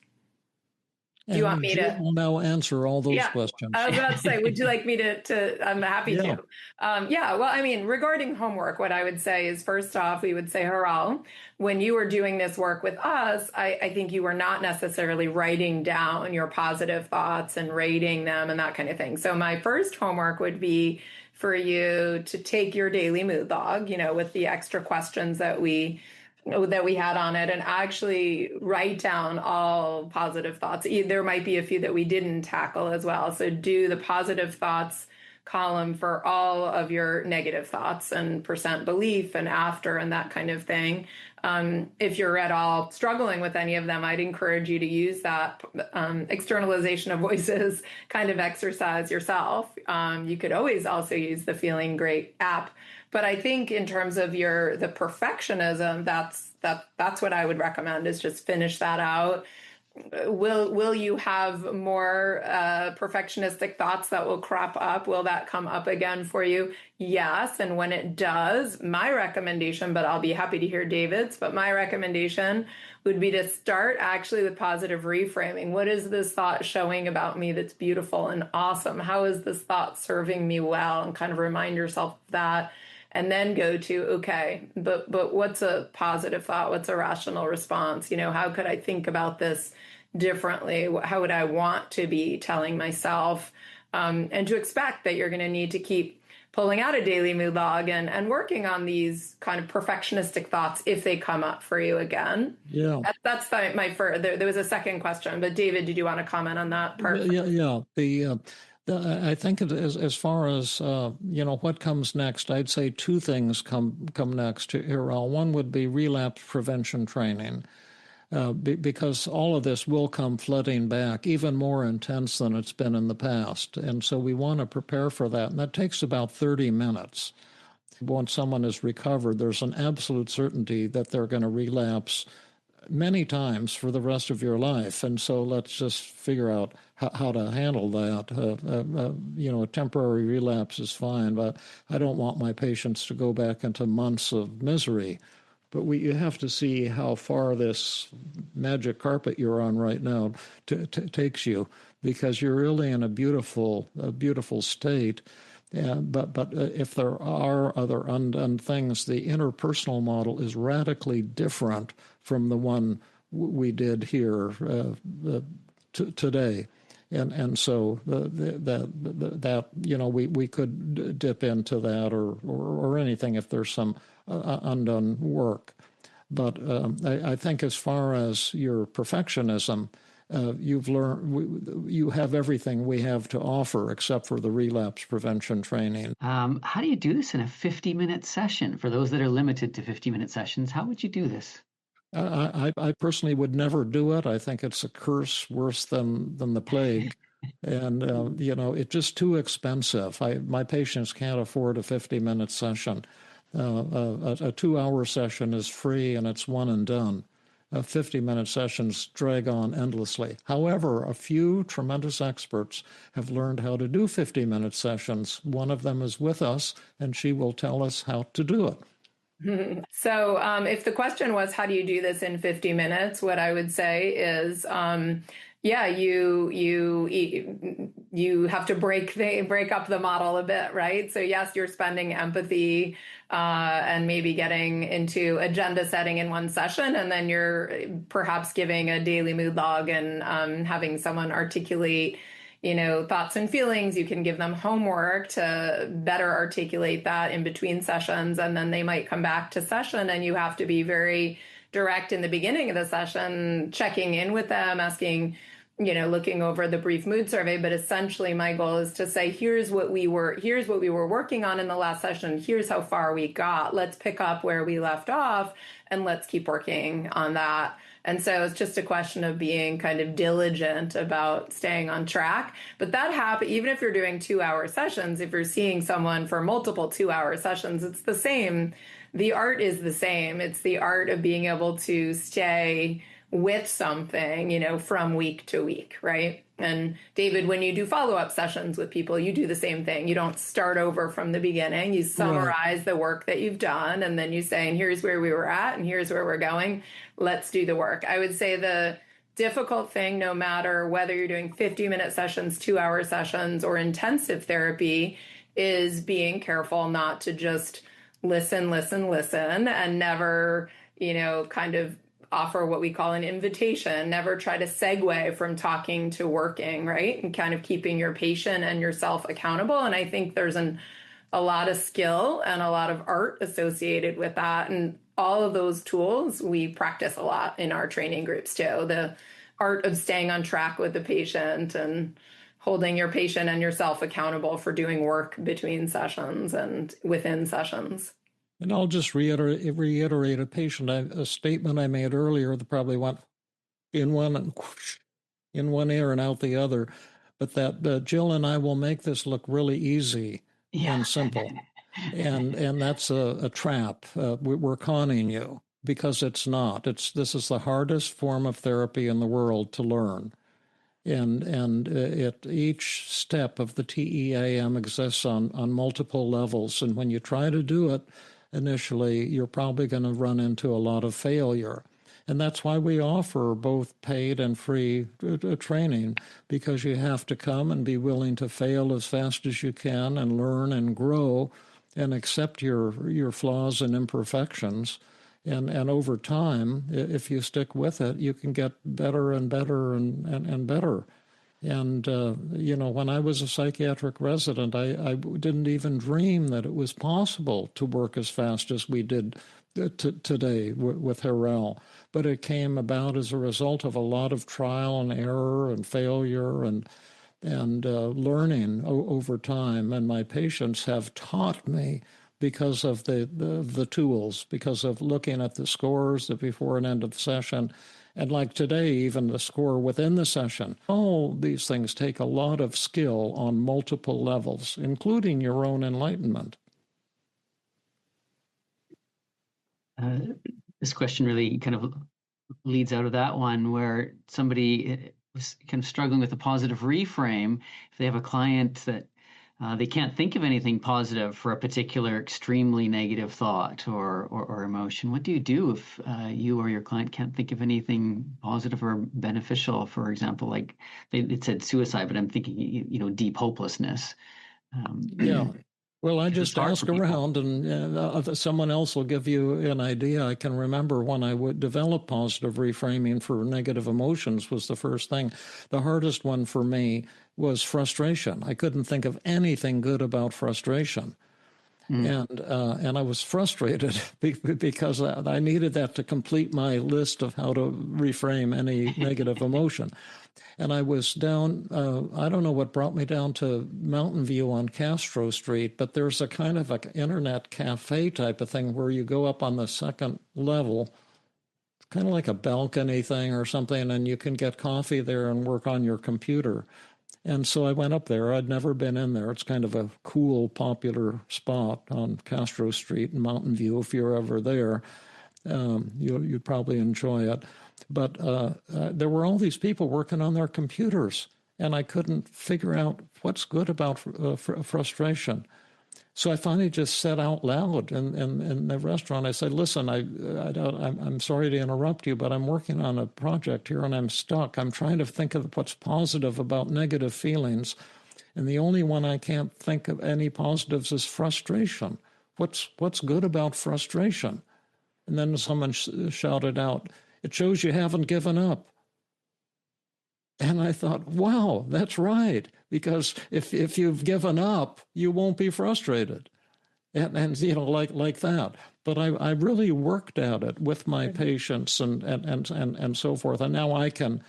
Do you want me to now answer all those questions? I was about to say, would you like me to I'm happy to. Well, I mean, regarding homework, what I would say is, first off, we would say, Hiral, when you were doing this work with us, I think you were not necessarily writing down your positive thoughts and rating them and that kind of thing. So my first homework would be for you to take your daily mood log, with the extra questions that we had on it, and actually write down all positive thoughts. There might be a few that we didn't tackle as well. So do the positive thoughts column for all of your negative thoughts and percent belief and after and that kind of thing. If you're at all struggling with any of them, I'd encourage you to use that externalization of voices kind of exercise yourself. You could always also use the Feeling Great app. But I think in terms of the perfectionism, that's what I would recommend, is just finish that out. Will you have more perfectionistic thoughts that will crop up? Will that come up again for you? Yes. And when it does, my recommendation, but I'll be happy to hear David's, but my recommendation would be to start actually with positive reframing. What is this thought showing about me that's beautiful and awesome? How is this thought serving me well? And kind of remind yourself of that. And then go to, okay, but what's a positive thought? What's a rational response? How could I think about this differently? How would I want to be telling myself? And to expect that you're going to need to keep pulling out a daily mood log and working on these kind of perfectionistic thoughts if they come up for you again. Yeah. That's my first. There was a second question, but David, did you want to comment on that part? Yeah. I think as far as, what comes next, I'd say two things come next to Hiral. One would be relapse prevention training, because all of this will come flooding back, even more intense than it's been in the past. And so we want to prepare for that. And that takes about 30 minutes. Once someone is recovered, there's an absolute certainty that they're going to relapse many times for the rest of your life. And so let's just figure out how to handle that. A temporary relapse is fine, but I don't want my patients to go back into months of misery. But you have to see how far this magic carpet you're on right now takes you, because you're really in a beautiful state. But if there are other undone things, the interpersonal model is radically different from the one we did here today. And so we could dip into that or anything if there's some undone work. But I think as far as your perfectionism, you've learned, you have everything we have to offer except for the relapse prevention training. How do you do this in a 50-minute session? For those that are limited to 50-minute sessions, how would you do this? I personally would never do it. I think it's a curse worse than the plague. And, it's just too expensive. My patients can't afford a 50-minute session. A 2-hour session is free and it's one and done. 50-minute sessions drag on endlessly. However, a few tremendous experts have learned how to do 50-minute sessions. One of them is with us, and she will tell us how to do it. So if the question was, how do you do this in 50 minutes? What I would say is, yeah, you have to break up the model a bit, right? So yes, you're spending empathy and maybe getting into agenda setting in one session, and then you're perhaps giving a daily mood log and having someone articulate, thoughts and feelings. You can give them homework to better articulate that in between sessions, and then they might come back to session, and you have to be very direct in the beginning of the session, checking in with them, asking, looking over the brief mood survey. But essentially my goal is to say, here's what we were working on in the last session. Here's how far we got. Let's pick up where we left off and let's keep working on that. And so it's just a question of being kind of diligent about staying on track. But that happens even if you're doing 2-hour sessions. If you're seeing someone for multiple 2-hour sessions, it's the same. The art is the same. It's the art of being able to stay with something, from week to week, right? And David, when you do follow-up sessions with people, you do the same thing. You don't start over from the beginning. You summarize the work that you've done, and then you say, and here's where we were at, and here's where we're going. Let's do the work. I would say the difficult thing, no matter whether you're doing 50-minute sessions, 2-hour sessions, or intensive therapy, is being careful not to just listen, and never, kind of offer what we call an invitation, never try to segue from talking to working, right? And kind of keeping your patient and yourself accountable. And I think there's a lot of skill and a lot of art associated with that. And all of those tools we practice a lot in our training groups too. The art of staying on track with the patient and holding your patient and yourself accountable for doing work between sessions and within sessions. And I'll just reiterate a statement I made earlier that probably went in one ear and out the other, but that Jill and I will make this look really easy and simple. And that's a trap. We're conning you because it's not. This is the hardest form of therapy in the world to learn. And each step of the TEAM exists on multiple levels. And when you try to do it, initially, you're probably going to run into a lot of failure. And that's why we offer both paid and free training, because you have to come and be willing to fail as fast as you can and learn and grow and accept your flaws and imperfections. And over time, if you stick with it, you can get better and better and better. And, when I was a psychiatric resident, I didn't even dream that it was possible to work as fast as we did today with Hiral. But it came about as a result of a lot of trial and error and failure and learning over time. And my patients have taught me because of the tools, because of looking at the scores before and end of the session. And like today, even the score within the session. All these things take a lot of skill on multiple levels, including your own enlightenment. This question really kind of leads out of that one, where somebody was kind of struggling with a positive reframe. If they have a client that they can't think of anything positive for a particular extremely negative thought or emotion, what do you do if you or your client can't think of anything positive or beneficial? For example, like it said suicide, but I'm thinking, deep hopelessness. Yeah. Well, I just ask around, and someone else will give you an idea. I can remember when I would develop positive reframing for negative emotions was the first thing. The hardest one for me was frustration. I couldn't think of anything good about frustration. And I was frustrated because I needed that to complete my list of how to reframe any negative emotion. And I was down, I don't know what brought me down to Mountain View on Castro Street, but there's a kind of an internet cafe type of thing where you go up on the second level, kind of like a balcony thing or something, and you can get coffee there and work on your computer. And so I went up there. I'd never been in there. It's kind of a cool, popular spot on Castro Street in Mountain View. If you're ever there, you'd probably enjoy it. But there were all these people working on their computers, and I couldn't figure out what's good about frustration. So I finally just said out loud in the restaurant, I said, listen, I'm sorry to interrupt you, but I'm working on a project here and I'm stuck. I'm trying to think of what's positive about negative feelings. And the only one I can't think of any positives is frustration. What's good about frustration? And then someone shouted out, it shows you haven't given up. And I thought, wow, that's right. Because if you've given up, you won't be frustrated. And like that. But I really worked at it with my patients and so forth. And now I can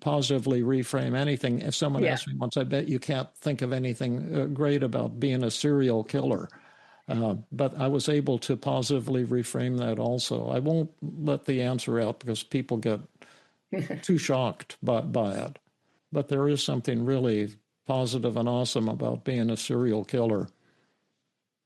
positively reframe anything. If someone asked me once, I bet you can't think of anything great about being a serial killer. But I was able to positively reframe that also. I won't let the answer out because people get too shocked by it. But there is something really positive and awesome about being a serial killer.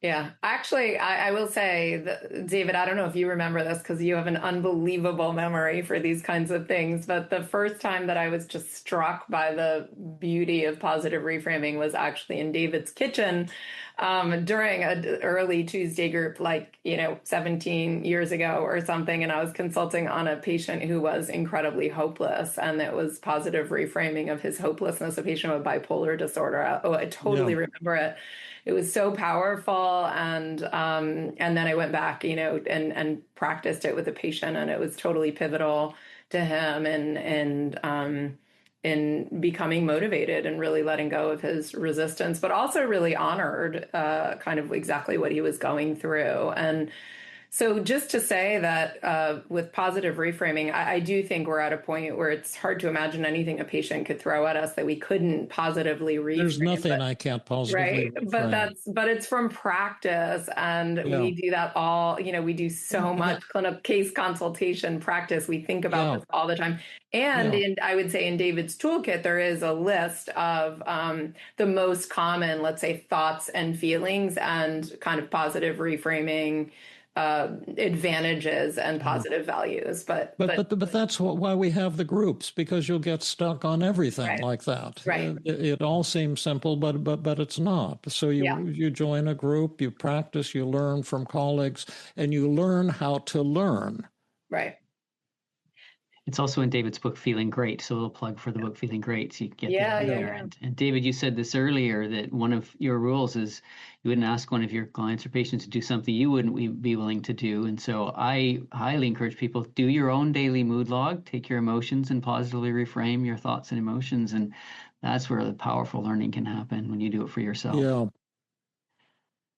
Yeah, actually, I will say that, David, I don't know if you remember this because you have an unbelievable memory for these kinds of things, but the first time that I was just struck by the beauty of positive reframing was actually in David's kitchen during an early Tuesday group, 17 years ago or something. And I was consulting on a patient who was incredibly hopeless, and it was positive reframing of his hopelessness, a patient with bipolar disorder. Oh, I totally remember it. It was so powerful, and then I went back, and practiced it with a patient, and it was totally pivotal to him and in becoming motivated and really letting go of his resistance, but also really honored kind of exactly what he was going through. And so just to say that with positive reframing, I do think we're at a point where it's hard to imagine anything a patient could throw at us that we couldn't positively reframe. There's nothing I can't positively reframe. But it's from practice, and we do that all, we do so much clinical case consultation practice. We think about this all the time. And I would say in David's toolkit, there is a list of the most common, let's say, thoughts and feelings and kind of positive reframing advantages and positive values, but that's why we have the groups, because you'll get stuck on everything like that. Right. It all seems simple, but it's not. So you join a group, you practice, you learn from colleagues, and you learn how to learn. Right. It's also in David's book, Feeling Great. So a little plug for the book, Feeling Great. So you can get that there. And David, you said this earlier, that one of your rules is you wouldn't ask one of your clients or patients to do something you wouldn't be willing to do. And so I highly encourage people, do your own daily mood log, take your emotions and positively reframe your thoughts and emotions. And that's where the powerful learning can happen, when you do it for yourself. Yeah.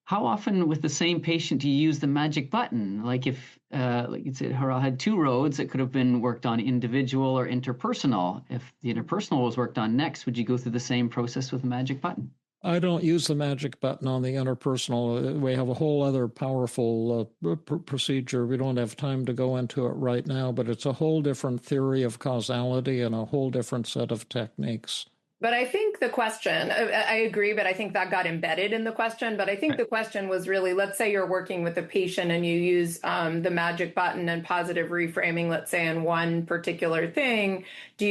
How often with the same patient do you use the magic button? Like if, like you said, Hiral had two roads that could have been worked on, individual or interpersonal. If the interpersonal was worked on next, would you go through the same process with the magic button? I don't use the magic button on the interpersonal. We have a whole other powerful procedure. We don't have time to go into it right now, but it's a whole different theory of causality and a whole different set of techniques. But I think the question, I agree, but I think that got embedded in the question. But I think the question was really, let's say you're working with a patient and you use the magic button and positive reframing, let's say in one particular thing. Do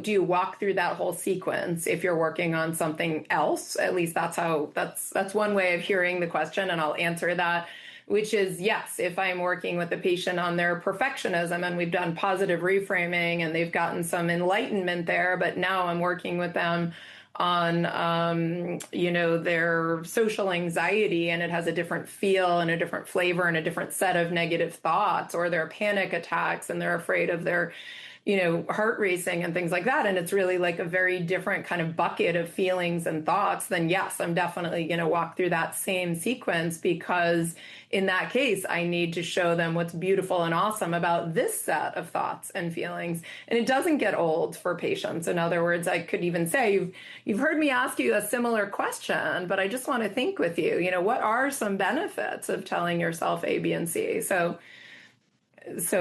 you walk through that whole sequence if you're working on something else? At least that's one way of hearing the question, and I'll answer that. Which is, yes, if I'm working with a patient on their perfectionism and we've done positive reframing and they've gotten some enlightenment there, but now I'm working with them on, their social anxiety, and it has a different feel and a different flavor and a different set of negative thoughts, or their panic attacks and they're afraid of their heart racing and things like that. And it's really like a very different kind of bucket of feelings and thoughts. Then yes, I'm definitely going to walk through that same sequence, because in that case, I need to show them what's beautiful and awesome about this set of thoughts and feelings. And it doesn't get old for patients. In other words, I could even say, you've heard me ask you a similar question, but I just want to think with you, what are some benefits of telling yourself A, B, and C? So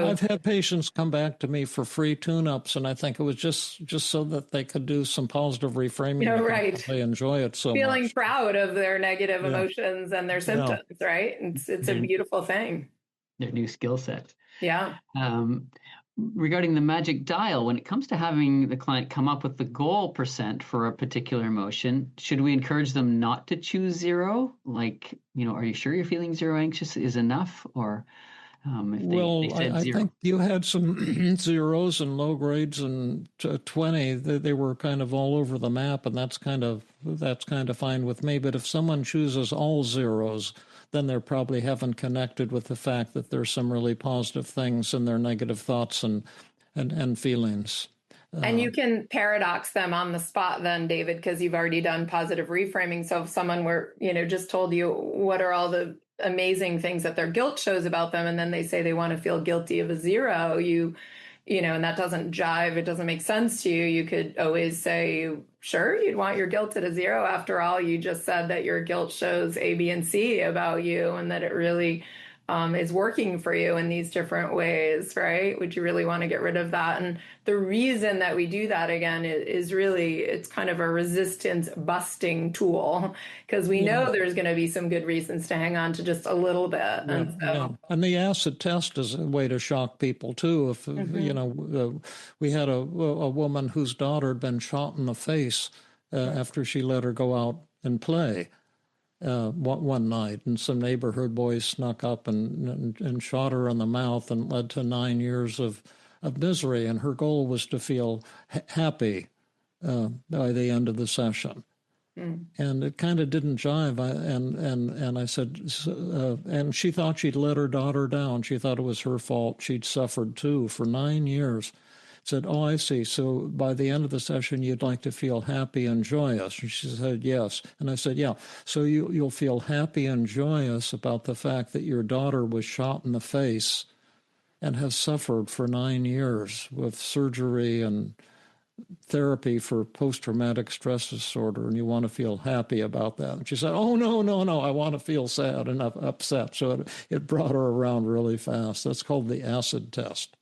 I've had patients come back to me for free tune-ups, and I think it was just so that they could do some positive reframing. Right. They enjoy it so much. Feeling proud of their negative emotions and their symptoms, right? It's a beautiful thing. Their new skill set. Yeah. regarding the magic dial, when it comes to having the client come up with the goal percent for a particular emotion, should we encourage them not to choose zero? Like, are you sure you're feeling zero anxious is enough? Or if they said I zero? think you had some zeros and low grades and 20. They were kind of all over the map, and that's kind of fine with me. But if someone chooses all zeros, then they probably haven't connected with the fact that there's some really positive things in their negative thoughts and feelings. And you can paradox them on the spot then, David, because you've already done positive reframing. So if someone were, just told you what are all the amazing things that their guilt shows about them, and then they say they want to feel guilty of a zero, and that doesn't jive, it doesn't make sense to you, you could always say, sure, you'd want your guilt at a zero. After all, you just said that your guilt shows A, B, and C about you, and that it really is working for you in these different ways, right? Would you really want to get rid of that? And the reason that we do that, again, is really, it's kind of a resistance busting tool, because we know there's going to be some good reasons to hang on to just a little bit. And the acid test is a way to shock people too. If we had a woman whose daughter had been shot in the face after she let her go out and play. One night, and some neighborhood boys snuck up and shot her in the mouth, and led to 9 years of misery. And her goal was to feel happy by the end of the session. And it kind of didn't jive. And I said, and she thought she'd let her daughter down. She thought it was her fault. She'd suffered too for 9 years. Said, oh, I see. So by the end of the session, you'd like to feel happy and joyous. And she said, yes. And I said, yeah. So you'll feel happy and joyous about the fact that your daughter was shot in the face and has suffered for 9 years with surgery and therapy for post-traumatic stress disorder, and you want to feel happy about that. And she said, oh, no, I want to feel sad and upset. So it brought her around really fast. That's called the acid test.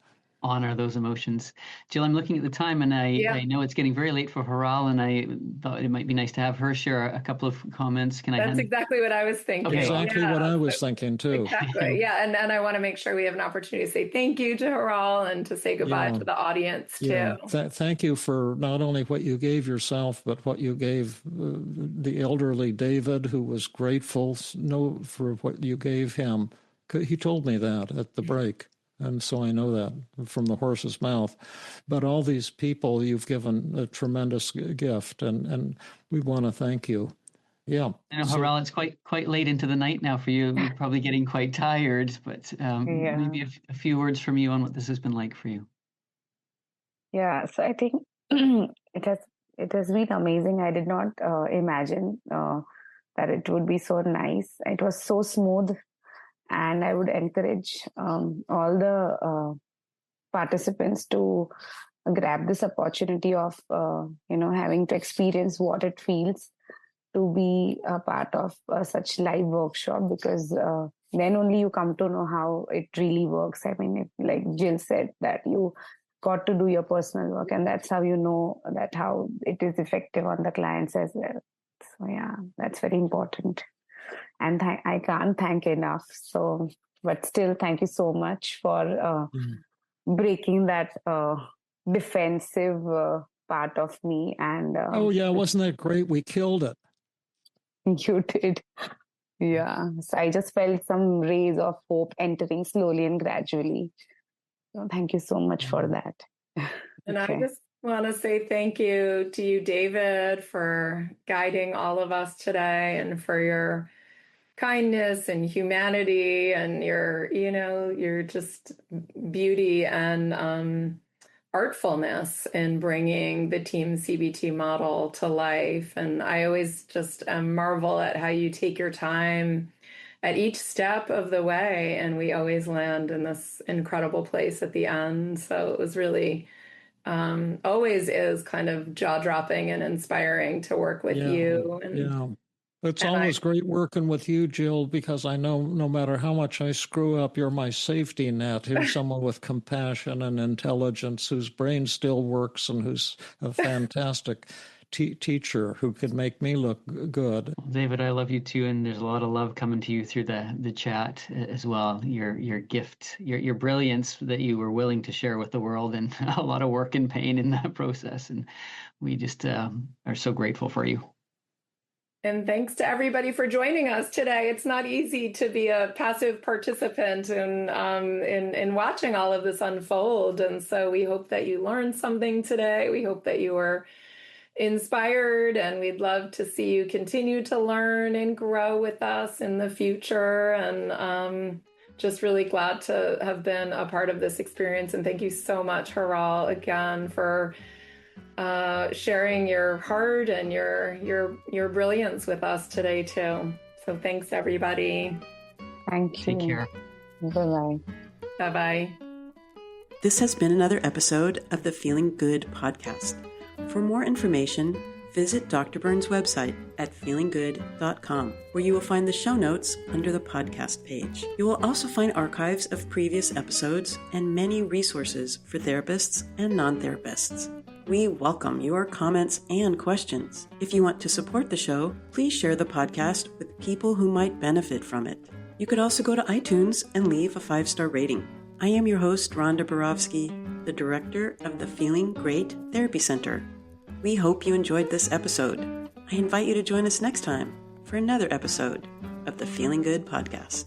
Honor those emotions. Jill, I'm looking at the time, and I know it's getting very late for Hiral, and I thought it might be nice to have her share a couple of comments. That's exactly what I was thinking. Okay. Exactly what I was thinking too. Exactly. Yeah. And I want to make sure we have an opportunity to say thank you to Hiral and to say goodbye to the audience too. Thank you for not only what you gave yourself, but what you gave the elderly David, who was grateful for what you gave him. He told me that at the break. And so I know that from the horse's mouth. But all these people, you've given a tremendous gift, and we want to thank you. Yeah. I know, Hiral, it's quite late into the night now for you. You're probably getting quite tired, but maybe a few words from you on what this has been like for you. Yeah, so I think it has been amazing. I did not imagine that it would be so nice. It was so smooth. And I would encourage all the participants to grab this opportunity of, having to experience what it feels to be a part of such live workshop, because then only you come to know how it really works. I mean, like Jill said, that you got to do your personal work, and that's how you know that how it is effective on the clients as well. So yeah, that's very important. And I can't thank enough. So, but still, thank you so much for breaking that defensive part of me. And oh yeah, wasn't that great? We killed it. You did. Yeah. So I just felt some rays of hope entering slowly and gradually. So thank you so much for that. And I just want to say thank you to you, David, for guiding all of us today, and for your kindness and humanity, and your just beauty and artfulness in bringing the TEAM-CBT model to life. And I always just marvel at how you take your time at each step of the way, and we always land in this incredible place at the end. So it was really always is kind of jaw-dropping and inspiring to work with you. And it's always great working with you, Jill, because I know no matter how much I screw up, you're my safety net. Here's someone with compassion and intelligence, whose brain still works and who's a fantastic teacher who could make me look good. Well, David, I love you too, and there's a lot of love coming to you through the chat as well. Your gift, your brilliance that you were willing to share with the world, and a lot of work and pain in that process. And we just are so grateful for you. And thanks to everybody for joining us today. It's not easy to be a passive participant in watching all of this unfold. And so we hope that you learned something today. We hope that you were inspired, and we'd love to see you continue to learn and grow with us in the future. And just really glad to have been a part of this experience. And thank you so much, Hiral, again, for sharing your heart and your brilliance with us today too. So thanks, everybody. Thank you. Take care. Bye-bye. Bye-bye. This has been another episode of the Feeling Good podcast. For more information, visit Dr. Burns' website at feelinggood.com, where you will find the show notes under the podcast page. You will also find archives of previous episodes and many resources for therapists and non-therapists. We welcome your comments and questions. If you want to support the show, please share the podcast with people who might benefit from it. You could also go to iTunes and leave a 5-star rating. I am your host, Rhonda Borowski, the director of the Feeling Great Therapy Center. We hope you enjoyed this episode. I invite you to join us next time for another episode of the Feeling Good podcast.